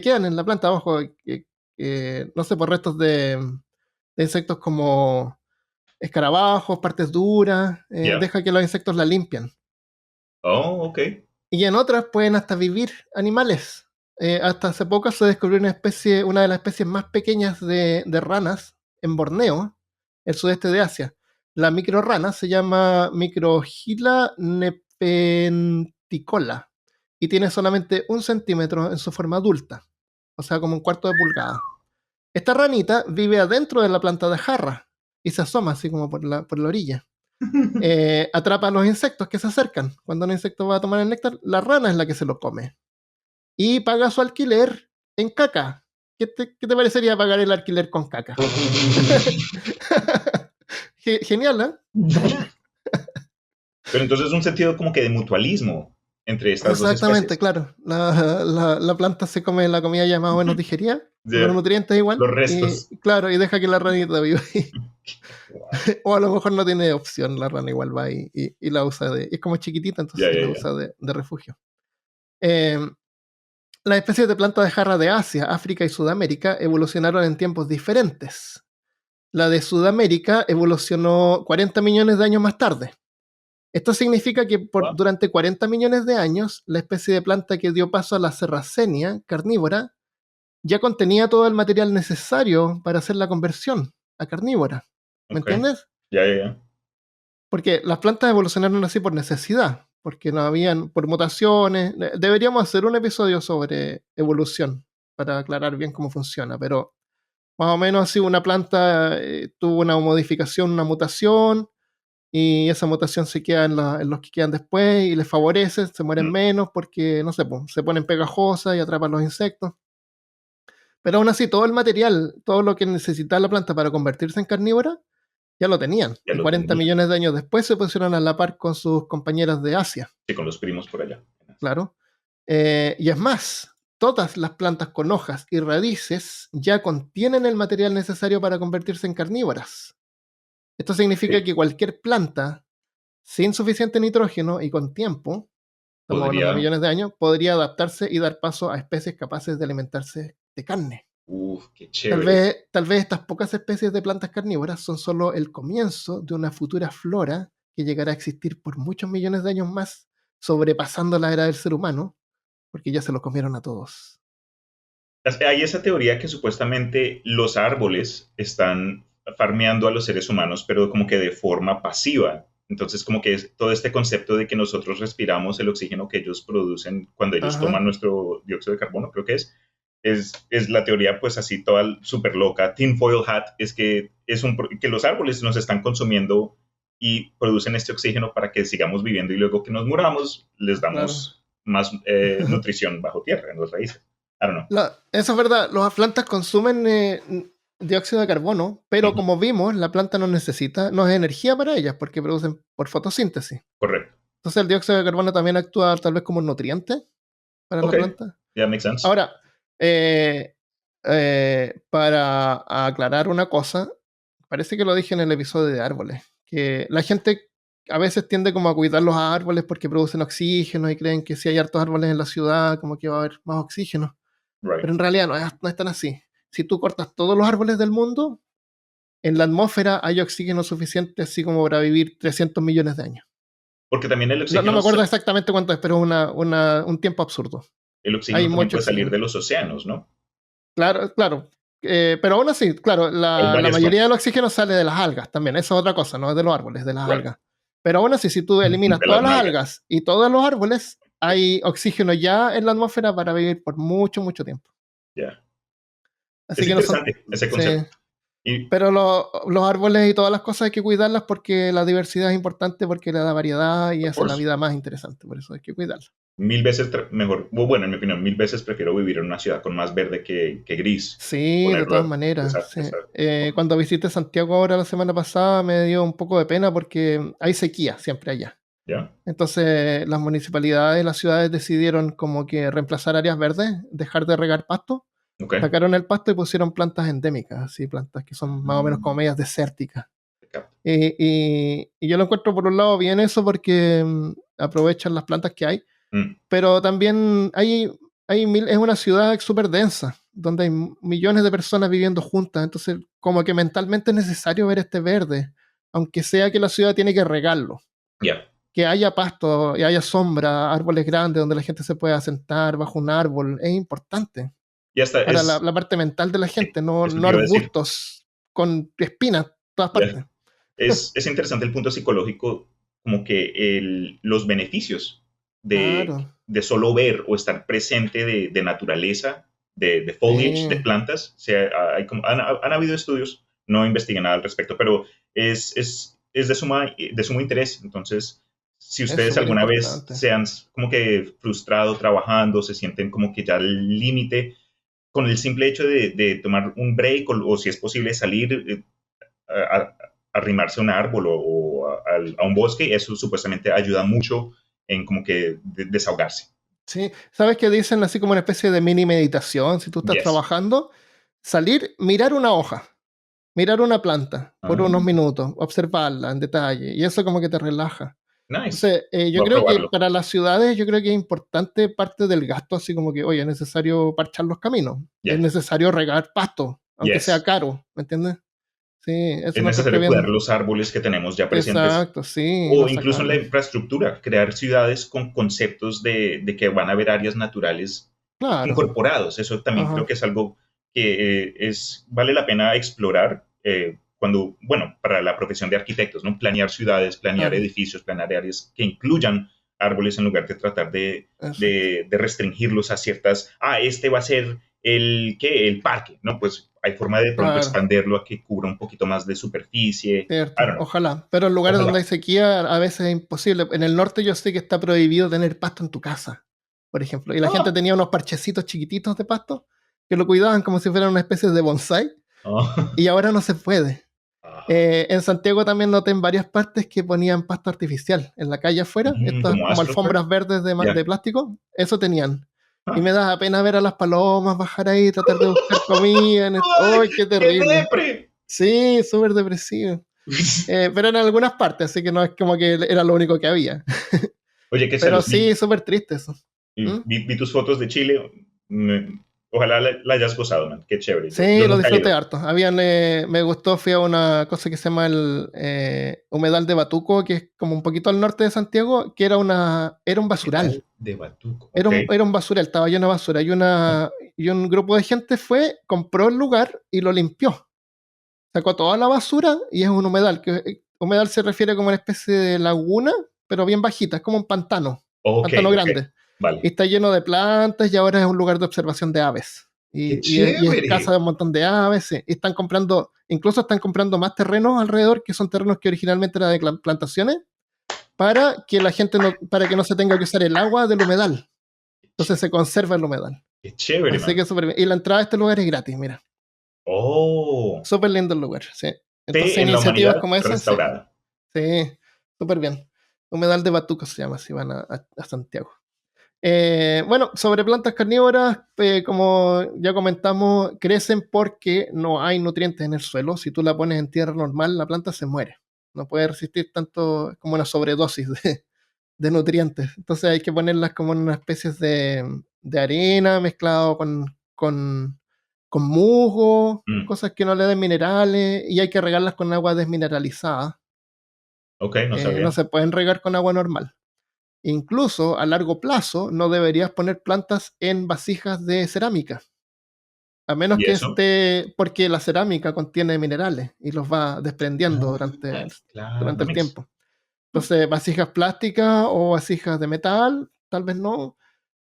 quedan en la planta abajo, no sé, por restos de insectos como escarabajos, partes duras, deja que los insectos la limpian. Oh, ok. Y en otras pueden hasta vivir animales. Hasta hace poco se descubrió una de las especies más pequeñas de ranas en Borneo, el sudeste de Asia. La microrana se llama Microgila nepenticola y tiene solamente 1 centímetro en su forma adulta, o sea, como 1/4 de pulgada. Esta ranita vive adentro de la planta de jarra y se asoma así como por la orilla. Atrapa a los insectos que se acercan. Cuando un insecto va a tomar el néctar, la rana es la que se lo come. Y paga su alquiler en caca. ¿Qué te parecería pagar el alquiler con caca? Genial, ¿eh? Pero entonces es un sentido como que de mutualismo entre estas dos especies. Exactamente, claro. La planta se come la comida ya más o menos digerida, los nutrientes igual. Los restos. Y deja que la ranita viva ahí. O a lo mejor no tiene opción, la rana igual va y la usa es como chiquitita, entonces la usa de refugio. Las especies de plantas de jarra de Asia, África y Sudamérica evolucionaron en tiempos diferentes. La de Sudamérica evolucionó 40 millones de años más tarde. Esto significa que durante 40 millones de años, la especie de planta que dio paso a la Serracenia carnívora ya contenía todo el material necesario para hacer la conversión a carnívora. ¿Me entiendes? Ya. Porque las plantas evolucionaron así por necesidad, porque no habían, por mutaciones. Deberíamos hacer un episodio sobre evolución para aclarar bien cómo funciona, pero más o menos así una planta tuvo una modificación, una mutación, y esa mutación se queda en los que quedan después y les favorece, se mueren menos porque, no sé, se ponen pegajosas y atrapan los insectos. Pero aún así, todo el material, todo lo que necesitaba la planta para convertirse en carnívora, ya lo tenían. Y 40 millones de años después se pusieron a la par con sus compañeras de Asia. Sí, con los primos por allá. Claro. Y es más, todas las plantas con hojas y raíces ya contienen el material necesario para convertirse en carnívoras. Esto significa que cualquier planta sin suficiente nitrógeno y con tiempo, estamos hablando de millones de años, podría adaptarse y dar paso a especies capaces de alimentarse de carne. Qué chévere. Tal vez estas pocas especies de plantas carnívoras son solo el comienzo de una futura flora que llegará a existir por muchos millones de años más, sobrepasando la era del ser humano, porque ya se lo comieron a todos. Hay esa teoría que supuestamente los árboles están farmeando a los seres humanos, pero como que de forma pasiva. Entonces, como que es todo este concepto de que nosotros respiramos el oxígeno que ellos producen cuando ellos toman nuestro dióxido de carbono, creo que es la teoría, pues así toda súper loca. Tinfoil Hat es que los árboles nos están consumiendo y producen este oxígeno para que sigamos viviendo y luego que nos muramos les damos más nutrición bajo tierra, en las raíces. I don't know. Eso es verdad, las plantas consumen dióxido de carbono, pero como vimos, la planta no es energía para ellas porque producen por fotosíntesis. Correcto. Entonces el dióxido de carbono también actúa tal vez como un nutriente para la planta. Yeah, makes sense. Ahora, para aclarar una cosa, parece que lo dije en el episodio de árboles, que la gente a veces tiende como a cuidar los árboles porque producen oxígeno y creen que si hay hartos árboles en la ciudad, como que va a haber más oxígeno. Pero en realidad no es tan así. Si tú cortas todos los árboles del mundo, en la atmósfera hay oxígeno suficiente así como para vivir 300 millones de años. Porque también el No oxígeno, me acuerdo exactamente cuánto es, pero es un tiempo absurdo. el oxígeno Hay también mucho puede salir oxígeno. de los océanos, ¿no? Claro, claro. Pero aún así, claro, Hay la varias mayoría formas. del oxígeno sale de las algas también. Eso es otra cosa, no es de los árboles, de las Right. algas. Pero aún así, si tú eliminas De las todas las nalgas. algas y todos los árboles, hay oxígeno ya en la atmósfera para vivir por mucho, mucho tiempo. Ya. Así Es que no son... interesante ese Sí. concepto. Y Pero los árboles y todas las cosas hay que cuidarlas porque la diversidad es importante, porque le da variedad y of hace la course, vida más interesante. Por eso hay que cuidarla. mil veces mejor, bueno, en mi opinión, mil veces prefiero vivir en una ciudad con más verde que gris. Sí, de todas Ponerlo maneras. esa, Sí. esa forma. Cuando visité Santiago ahora la semana pasada me dio un poco de pena porque hay sequía siempre allá. ¿Ya? Entonces las municipalidades, las ciudades decidieron como que reemplazar áreas verdes, dejar de regar pasto, Ok. sacaron el pasto y pusieron plantas endémicas, así plantas que son más o menos como Mm, medias desérticas. capto. Y yo lo encuentro por un lado bien eso porque aprovechan las plantas que hay, Mm, pero también es una ciudad súper densa, donde hay millones de personas viviendo juntas, entonces como que mentalmente es necesario ver este verde, aunque sea que la ciudad tiene que regarlo. ya. Que haya pasto y haya sombra, árboles grandes donde la gente se pueda sentar bajo un árbol, es importante Y hasta para la parte mental de la sí, gente, no, eso no te iba a decir. arbustos con espinas todas Ya. partes. Es interesante el punto psicológico, como que los beneficios de, Claro, de solo ver o estar presente de naturaleza, de foliage, de sí, plantas. O sea, han habido estudios, no investigué nada al respecto, pero es de sumo interés. Entonces, si es ustedes súper alguna vez importante. se han como que frustrado trabajando, se sienten como que ya al límite, con el simple hecho de tomar un break o si es posible salir, a arrimarse a un árbol a un bosque, eso supuestamente ayuda mucho en como que desahogarse. Sí, ¿sabes qué dicen así como una especie de mini meditación? Si tú estás Yes. trabajando, salir, mirar una hoja, mirar una planta por Ah, unos minutos, observarla en detalle, y eso como que te relaja. nice. Entonces, yo Voy a creo que probarlo. para las ciudades, yo creo que es importante parte del gasto, así como que, oye, es necesario parchar los caminos, es Yeah. necesario regar pasto, aunque sea Yes. caro, ¿me entiendes? Sí, eso Es lo encuentro necesario cuidar bien. los árboles que tenemos ya presentes Exacto, sí, o no incluso en la sacarlos. infraestructura, crear ciudades con conceptos de que van a haber áreas naturales Claro, incorporados. Eso también creo ajá, que es algo que vale la pena explorar cuando, bueno, para la profesión de arquitectos, ¿no? Planear ciudades, planear claro, edificios, planear áreas que incluyan árboles en lugar de tratar exacto. de restringirlos a ciertas, este va a ser el parque, ¿no? Pues hay forma de pronto Claro, expanderlo a que cubra un poquito más de superficie. I cierto, don't know. ojalá. Pero en lugares donde Ojalá. hay sequía, a veces es imposible. En el norte yo sé que está prohibido tener pasto en tu casa, por ejemplo. Y la gente Ah, tenía unos parchecitos chiquititos de pasto que lo cuidaban como si fueran una especie de bonsai. ah, Y ahora no se puede. ah, En Santiago también noté en varias partes que ponían pasto artificial en la calle afuera, estas como como AstroTurf. alfombras verdes Ya. de plástico, eso tenían. Y Ah. me da pena ver a las palomas bajar ahí, tratar de buscar comida. ¡Ay, ¡Ay, qué qué terrible! depre! Sí, súper depresivo. Pero en algunas partes, así que no es como que era lo único que había. Oye, qué Pero celos. sí, súper triste eso. ¿Mm? Vi tus fotos de Chile. Ojalá la hayas gozado, man. Qué chévere. Yo Sí, lo nunca he disfruté ido. harto. Me gustó, fui a una cosa que se llama el Humedal de Batuco, que es como un poquito al norte de Santiago, que era un Medal basural. de Batuco. Ok. Era un basural, estaba lleno de basura. Y un grupo de gente fue, compró el lugar y lo limpió. Sacó toda la basura y es un humedal. Humedal se refiere como una especie de laguna, pero bien bajita, es como un Ok, pantano ok. grande. Y Vale. está lleno de plantas y ahora es un lugar de observación de aves. Qué Y es casa chévere. de un montón de aves. Sí. Y incluso están comprando más terrenos alrededor, que son terrenos que originalmente eran de plantaciones, para que no se tenga que usar el agua del humedal. Entonces se conserva el humedal. Qué chévere, Así man. que súper bien. Y la entrada a este lugar es gratis, mira. Oh. Súper lindo el lugar, sí. Entonces Fe en la iniciativas humanidad como esas, sí. restaurada. Sí, súper bien. Humedal de Batuco se llama, si van a Santiago. Bueno, sobre plantas carnívoras, como ya comentamos, crecen porque no hay nutrientes en el suelo. Si tú la pones en tierra normal, la planta se muere. no puede resistir tanto, es como una sobredosis de nutrientes. Entonces hay que ponerlas como en una especie de arena mezclado con musgo, Mm, cosas que no le den minerales, y hay que regarlas con agua desmineralizada. ok, no No sabía. se pueden regar con agua normal. Incluso a largo plazo no deberías poner plantas en vasijas de cerámica, a menos ¿Y que eso? esté, porque la cerámica contiene minerales y los va desprendiendo Ah, claro, durante that el makes- tiempo. Entonces, vasijas plásticas o vasijas de metal, tal vez no,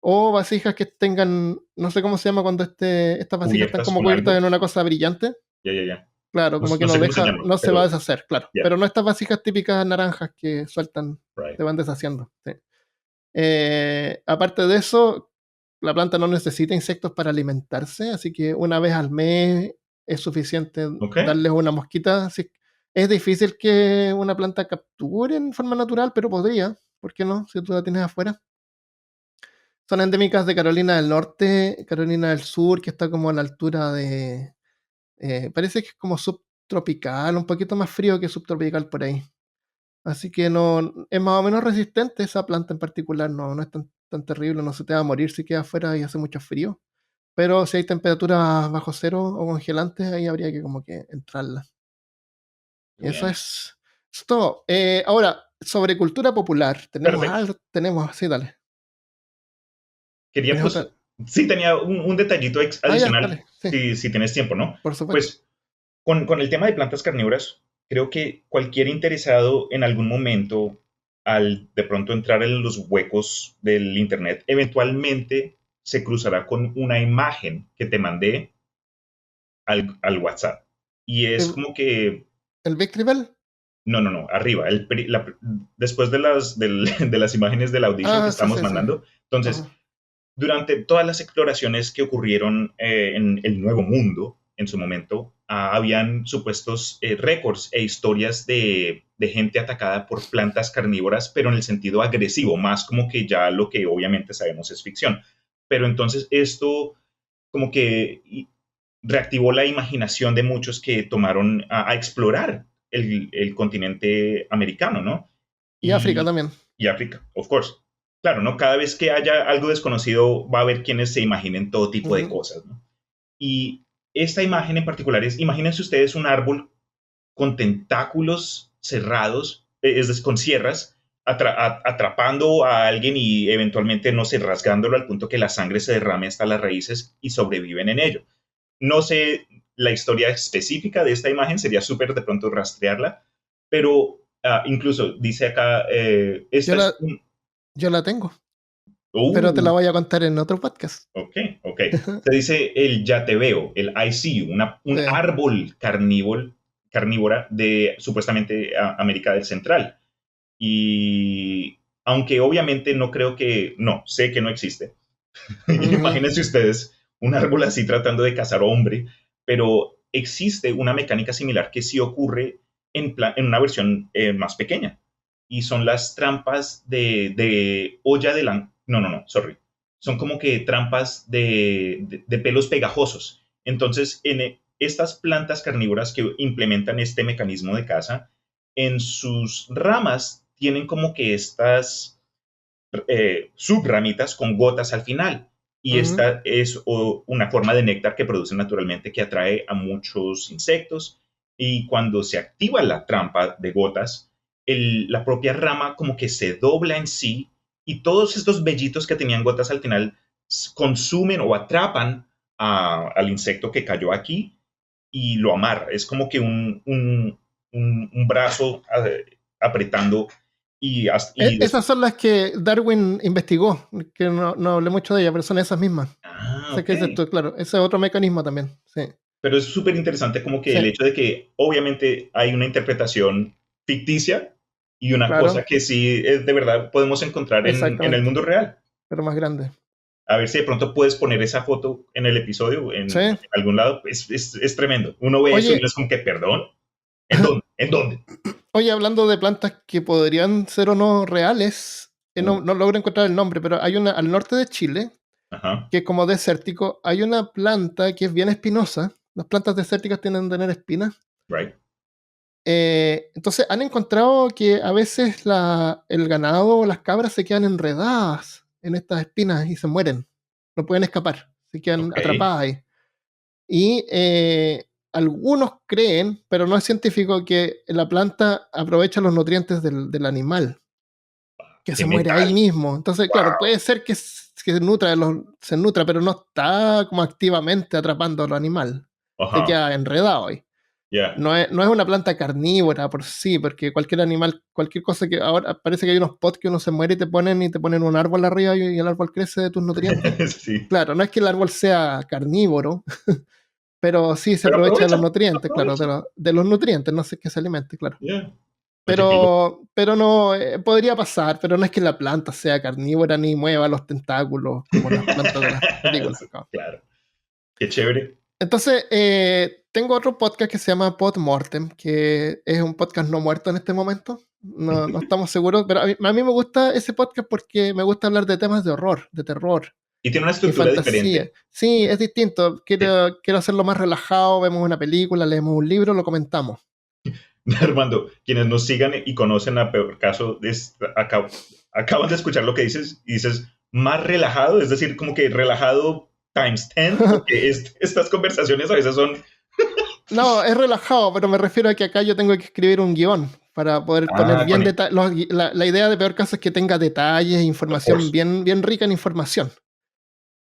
o vasijas que tengan, no sé cómo se llama cuando estas vasijas están cubiertas como con cubiertas algo. en una cosa brillante. Ya, ya, ya. Claro, No, como que no no sé cómo se deja, llama, no se va a pero deshacer, claro. ya, Pero no estas vasijas típicas naranjas que sueltan, right. se van deshaciendo. Sí. Aparte de eso, la planta no necesita insectos para alimentarse, así que una vez al mes es suficiente Ok, darles una mosquita. Es difícil que una planta capture en forma natural, pero podría. ¿Por qué no? Si tú la tienes afuera. Son endémicas de Carolina del Norte, Carolina del Sur, que está como a la altura de... parece que es como subtropical, un poquito más frío que subtropical por ahí. Así que no, es más o menos resistente esa planta en particular, no es tan terrible, no se te va a morir si queda afuera y hace mucho frío. Pero si hay temperaturas bajo cero o congelantes, ahí habría que como que entrarla. Y bien. eso es todo. Ahora, sobre cultura popular, tenemos Perfecto. algo, tenemos, sí, dale. Quería, ¿Tienes pues, otra? sí tenía un detallito Ah, ya, adicional, dale, sí, si tienes tiempo, ¿no? por supuesto. Pues con el tema de plantas carnívoras, creo que cualquier interesado en algún momento, al de pronto entrar en los huecos del Internet, eventualmente se cruzará con una imagen que te mandé al WhatsApp. Y es ¿El, como que, el Big Tribal? no, no, no, arriba, después de las imágenes del audition que Ah, sí, estamos sí, sí. mandando. Entonces, Ajá. durante todas las exploraciones que ocurrieron en el Nuevo Mundo, en su momento, habían supuestos récords e historias de gente atacada por plantas carnívoras, pero en el sentido agresivo, más como que ya lo que obviamente sabemos es ficción. Pero entonces esto como que reactivó la imaginación de muchos que tomaron a explorar el continente americano, ¿no? Y África Y, también. y África, of course. Claro, ¿no? Cada vez que haya algo desconocido, va a haber quienes se imaginen todo tipo de Ujú. cosas, ¿no? Y esta imagen en particular es, imagínense ustedes un árbol con tentáculos cerrados, es decir, con sierras, atrapando a alguien y eventualmente, no sé, rasgándolo al punto que la sangre se derrame hasta las raíces y sobreviven en ello. No sé la historia específica de esta imagen, sería súper de pronto rastrearla, pero incluso dice acá, Yo esta la, es un... yo la tengo, pero te la Uh, voy a contar en otro podcast. ok, ok. Se dice el ya te veo, el I see you, un Sí. árbol carnívora de supuestamente América del Central. Y aunque obviamente no creo que, no, sé que no existe. Ujú. Imagínense ustedes un árbol así tratando de cazar hombre, pero existe una mecánica similar que sí ocurre en una versión más pequeña. Y son las trampas de olla de la... No, no, no, sorry. Son como que trampas de pelos pegajosos. Entonces, estas plantas carnívoras que implementan este mecanismo de caza, en sus ramas tienen como que estas subramitas con gotas al final. Y Ujú. esta es una forma de néctar que produce naturalmente que atrae a muchos insectos. Y cuando se activa la trampa de gotas, la propia rama como que se dobla en sí y todos estos vellitos que tenían gotas al final consumen o atrapan al insecto que cayó aquí y lo amarra. Es como que un brazo apretando Esas son las que Darwin investigó, que no hablé mucho de ellas, pero son esas mismas. Sé ok. que dices tú, claro, ese es otro mecanismo también. Sí, Pero es súper interesante como que sí, el hecho de que obviamente hay una interpretación ficticia y una cosa claro, que sí de verdad podemos encontrar en el exactamente, mundo real. pero más grande. A ver si de pronto puedes poner esa foto en el episodio, Sí. en algún lado. Es tremendo. Uno ve eso y Oye, uno es como que, perdón, ¿en dónde? ¿En dónde? oye, hablando de plantas que podrían ser o no reales, Uh, no logro encontrar el nombre, pero hay una al norte de Chile, ajá, que es como desértico, hay una planta que es bien espinosa. Las plantas desérticas tienden a tener espinas. right. Entonces han encontrado que a veces el ganado o las cabras se quedan enredadas en estas espinas y se mueren. No pueden escapar, se quedan atrapadas ahí. Y algunos creen, pero no es científico, que la planta aprovecha los nutrientes del animal, que se muere ahí mismo. Entonces, claro, puede ser que se nutra, pero no está como activamente atrapando al animal. Se queda enredado ahí. No es una planta carnívora por sí, porque cualquier animal, cualquier cosa que ahora parece que hay unos pots que uno se muere y te ponen un árbol arriba y el árbol crece de tus nutrientes. Sí. Claro, no es que el árbol sea carnívoro, pero sí se aprovecha de los nutrientes, claro, de los nutrientes, no sé qué se alimente, claro. Yeah. Pero no, podría pasar, pero no es que la planta sea carnívora ni mueva los tentáculos como las plantas de las películas. Claro. Qué chévere. Entonces, tengo otro podcast que se llama Podmortem, que es un podcast no muerto en este momento. No estamos seguros, pero a mí me gusta ese podcast porque me gusta hablar de temas de horror, de terror. Y tiene una estructura diferente. Sí, es distinto. Quiero hacerlo más relajado, vemos una película, leemos un libro, lo comentamos. Armando, quienes nos sigan y conocen a Peor Caso, acaban de escuchar lo que dices y dices más relajado, es decir, como que relajado times 10, porque estas conversaciones a veces son... No, es relajado, pero me refiero a que acá yo tengo que escribir un guión para poder poner bien detalles. La idea de Peor Caso es que tenga detalles, información bien rica en información.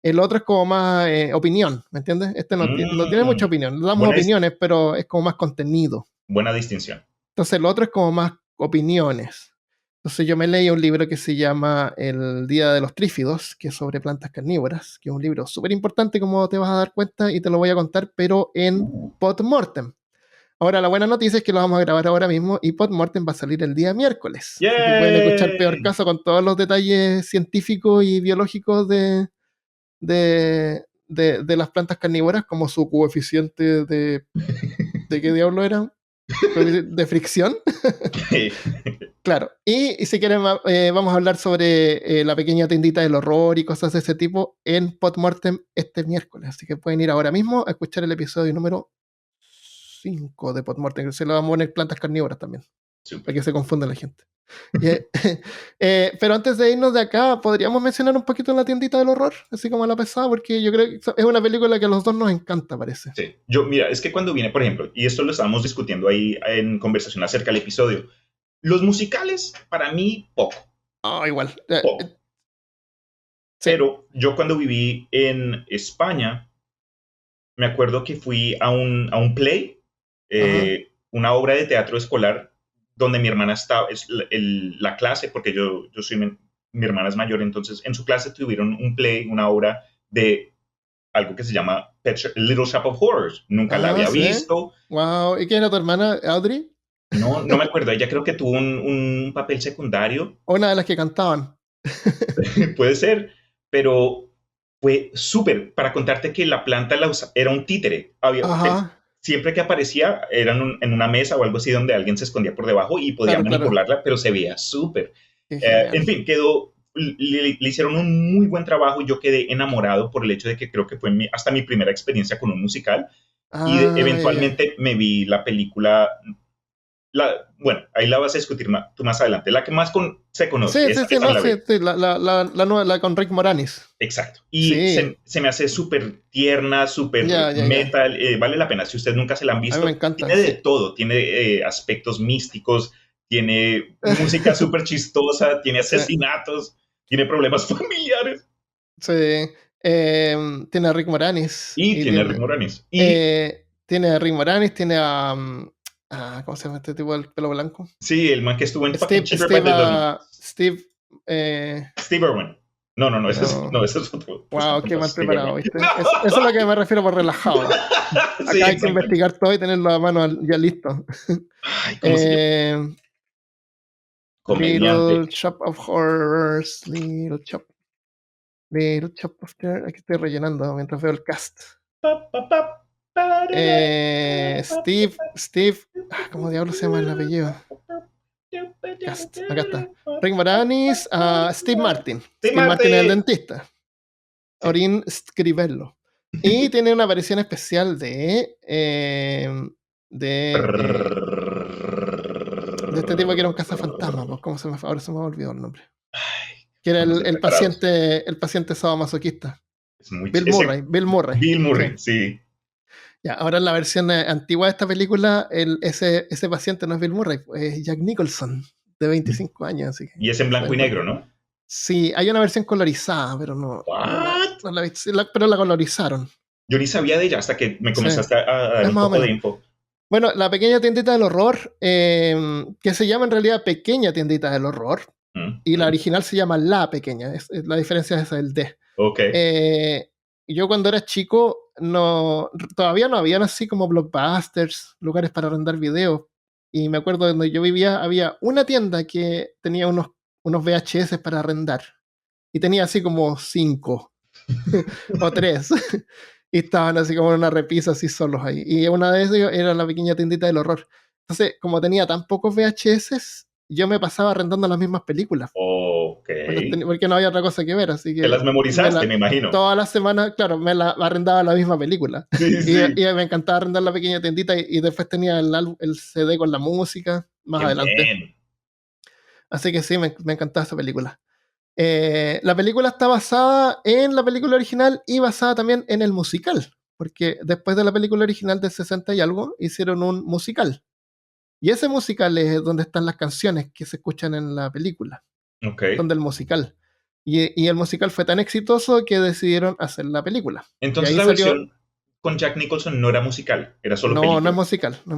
El otro es como más opinión, ¿me entiendes? Este no tiene mucha opinión. Damos opiniones, pero es como más contenido. Buena distinción. Entonces el otro es como más opiniones. Entonces yo me leí un libro que se llama El Día de los Trífidos, que es sobre plantas carnívoras, que es un libro súper importante, como te vas a dar cuenta, y te lo voy a contar, pero en Podmortem. Ahora, la buena noticia es que lo vamos a grabar ahora mismo y Podmortem va a salir el día miércoles. Así que pueden escuchar Peor Caso con todos los detalles científicos y biológicos de las plantas carnívoras, como su coeficiente ¿de qué diablo era? De fricción. Claro. Y si quieren, vamos a hablar sobre la pequeña tiendita del horror y cosas de ese tipo en Podmortem este miércoles. Así que pueden ir ahora mismo a escuchar el episodio número 5 de Podmortem, que se lo vamos a poner plantas carnívoras también. Super. Para que se confunda la gente. Pero antes de irnos de acá, podríamos mencionar un poquito la tiendita del horror, así como la pesada, porque yo creo que es una película que a los dos nos encanta, parece. Sí, mira, es que cuando viene, por ejemplo, y esto lo estábamos discutiendo ahí en conversación acerca del episodio, los musicales, para mí, poco. Igual. Poco. Sí. Pero yo cuando viví en España, me acuerdo que fui a un play, una obra de teatro escolar, donde mi hermana estaba, la clase, porque yo soy, mi hermana es mayor, entonces en su clase tuvieron un play, una obra de algo que se llama Little Shop of Horrors. Nunca la había visto. Wow. ¿Y quién era tu hermana, Audrey? No me acuerdo. Ella creo que tuvo un papel secundario. Una de las que cantaban. Puede ser, pero fue súper. Para contarte que la planta era un títere. Siempre que aparecía, eran en una mesa o algo así donde alguien se escondía por debajo y podía manipularla, pero se veía súper. En fin, le hicieron un muy buen trabajo y yo quedé enamorado por el hecho de que creo que fue hasta mi primera experiencia con un musical. Y eventualmente me vi la película... bueno, ahí la vas a discutir tú más adelante. La que más se conoce. La con Rick Moranis. Exacto. Y se me hace súper tierna, súper metal. Vale la pena. Si ustedes nunca se la han visto, a mí me encanta, tiene de todo. Tiene aspectos místicos, tiene música súper chistosa, tiene asesinatos, tiene problemas familiares. Sí. Tiene a Rick Moranis. Tiene a Rick Moranis. Tiene a Rick Moranis, tiene a... ¿cómo se llama este tipo del pelo blanco? Sí, el man que estuvo en Steve Irwin. No, ese es otro. Wow, qué mal preparado, ¿viste? No. Eso es lo que me refiero por relajado. Acá hay que investigar todo y tenerlo a mano ya listo. Ay, ¿cómo se llama? Little Shop of Horrors, Little Shop of Terror. Aquí estoy rellenando mientras veo el cast. Steve, ¿cómo diablos se llama el apellido? Cast, acá está. Rick Moranis, Steve Martin. Steve Martin es el dentista. Orin Scrivello. Y tiene una aparición especial de De este tipo que era un cazafantasma, pues, ahora se me olvidó el nombre. Que era Estamos el paciente sadomasoquista. Es muy Bill Murray. Bill Murray, sí. Ya, ahora en la versión antigua de esta película, ese paciente no es Bill Murray, es Jack Nicholson, de 25 años. Así que Y es en blanco y negro, ¿no? Sí, hay una versión colorizada, pero no la he visto, pero la colorizaron. Yo ni sabía de ella hasta que me comenzaste a dar Es un más o poco de menos. info. Bueno, La Pequeña Tiendita del Horror, que se llama en realidad Pequeña Tiendita del Horror, y la original se llama La Pequeña, la diferencia es esa, el D. Ok. Yo cuando era chico, todavía no habían así como blockbusters, lugares para arrendar videos, y me acuerdo de donde yo vivía, había una tienda que tenía unos VHS para arrendar, y tenía así como 5 o 3. Y estaban así como en una repisa así solos ahí. Y una de ellos era La Pequeña Tiendita del Horror. Entonces, como tenía tan pocos VHS, yo me pasaba arrendando las mismas películas. Ok. Porque no había otra cosa que ver, así que... Te las memorizaste, me imagino. Todas las semanas, claro, me la arrendaba la misma película. Sí, sí. Y me encantaba arrendar La Pequeña Tiendita y después tenía el CD con la música más adelante. Bien. Así que sí, me encantaba esa película. La película está basada en la película original y basada también en el musical, porque después de la película original del 60 y algo, hicieron un musical. Y ese musical es donde están las canciones que se escuchan en la película. Okay. Son del musical. Y el musical fue tan exitoso que decidieron hacer la película. Entonces la versión con Jack Nicholson no era musical, era solo película. No es musical, sí.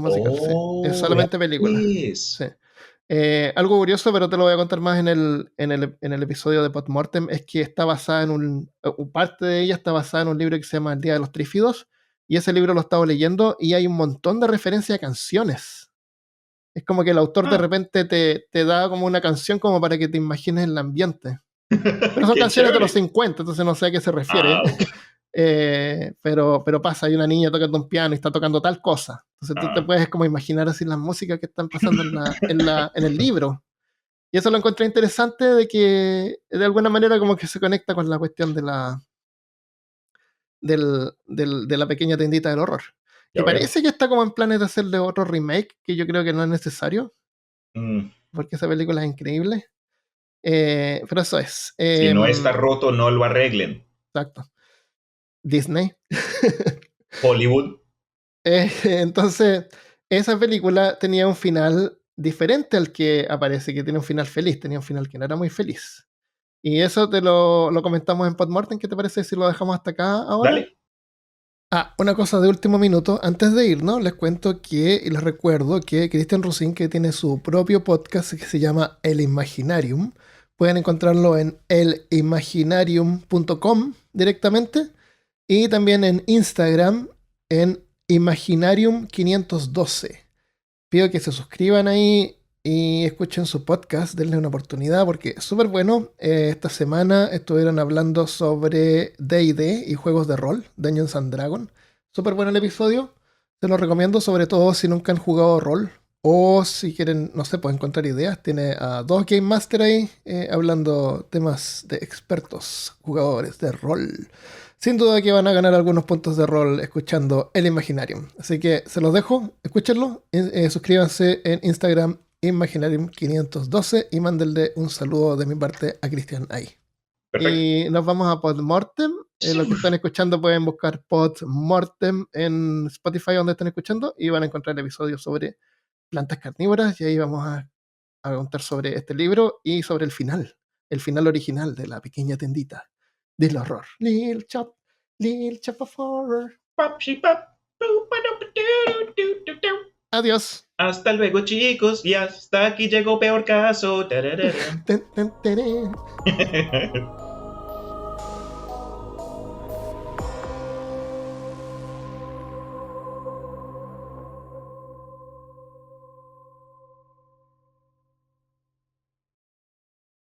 Es solamente película. Sí. Algo curioso, pero te lo voy a contar más en el episodio de Postmortem, es que está basada parte de ella está basada en un libro que se llama El Día de los Trífidos, y ese libro lo he estado leyendo y hay un montón de referencias a canciones. Es como que el autor de repente te da como una canción como para que te imagines el ambiente. Pero son canciones de los 50, entonces no sé a qué se refiere. Pero pasa, hay una niña tocando un piano y está tocando tal cosa. Entonces tú te puedes como imaginar así las músicas que están pasando en el libro. Y eso lo encontré interesante, de que de alguna manera como que se conecta con la cuestión de la pequeña tiendita del horror. Y parece que está como en planes de hacerle otro remake, que yo creo que no es necesario, porque esa película es increíble. Pero eso es. Si no está roto, no lo arreglen. Exacto. Disney. Hollywood. Entonces, esa película tenía un final diferente al que aparece, que tiene un final feliz, tenía un final que no era muy feliz. Y eso te lo comentamos en Podmortem. ¿Qué te parece si lo dejamos hasta acá ahora? Dale. Una cosa de último minuto. Antes de irnos, les cuento y les recuerdo que Cristian Russin, que tiene su propio podcast que se llama El Imaginarium, pueden encontrarlo en elimaginarium.com directamente, y también en Instagram en Imaginarium512. Pido que se suscriban ahí y escuchen su podcast, denle una oportunidad porque es súper bueno. Esta semana estuvieron hablando sobre D&D y juegos de rol, Dungeons and Dragons. Súper bueno el episodio, se lo recomiendo, sobre todo si nunca han jugado rol o si quieren, no sé, pueden encontrar ideas. Tiene a 2 Game Master ahí hablando temas de expertos jugadores de rol. Sin duda que van a ganar algunos puntos de rol escuchando El Imaginarium. Así que se los dejo, escúchenlo. Suscríbanse en Instagram Imaginarium512 y mándenle un saludo de mi parte a Cristian ahí. Perfecto. Y nos vamos a Podmortem. Los que están escuchando pueden buscar Podmortem en Spotify, donde estén escuchando, y van a encontrar episodios sobre plantas carnívoras, y ahí vamos a contar sobre este libro y sobre el final original de La Pequeña Tiendita del Horror. Little Chop of Horror. Adiós. Hasta luego, chicos, y hasta aquí llegó Peor Caso.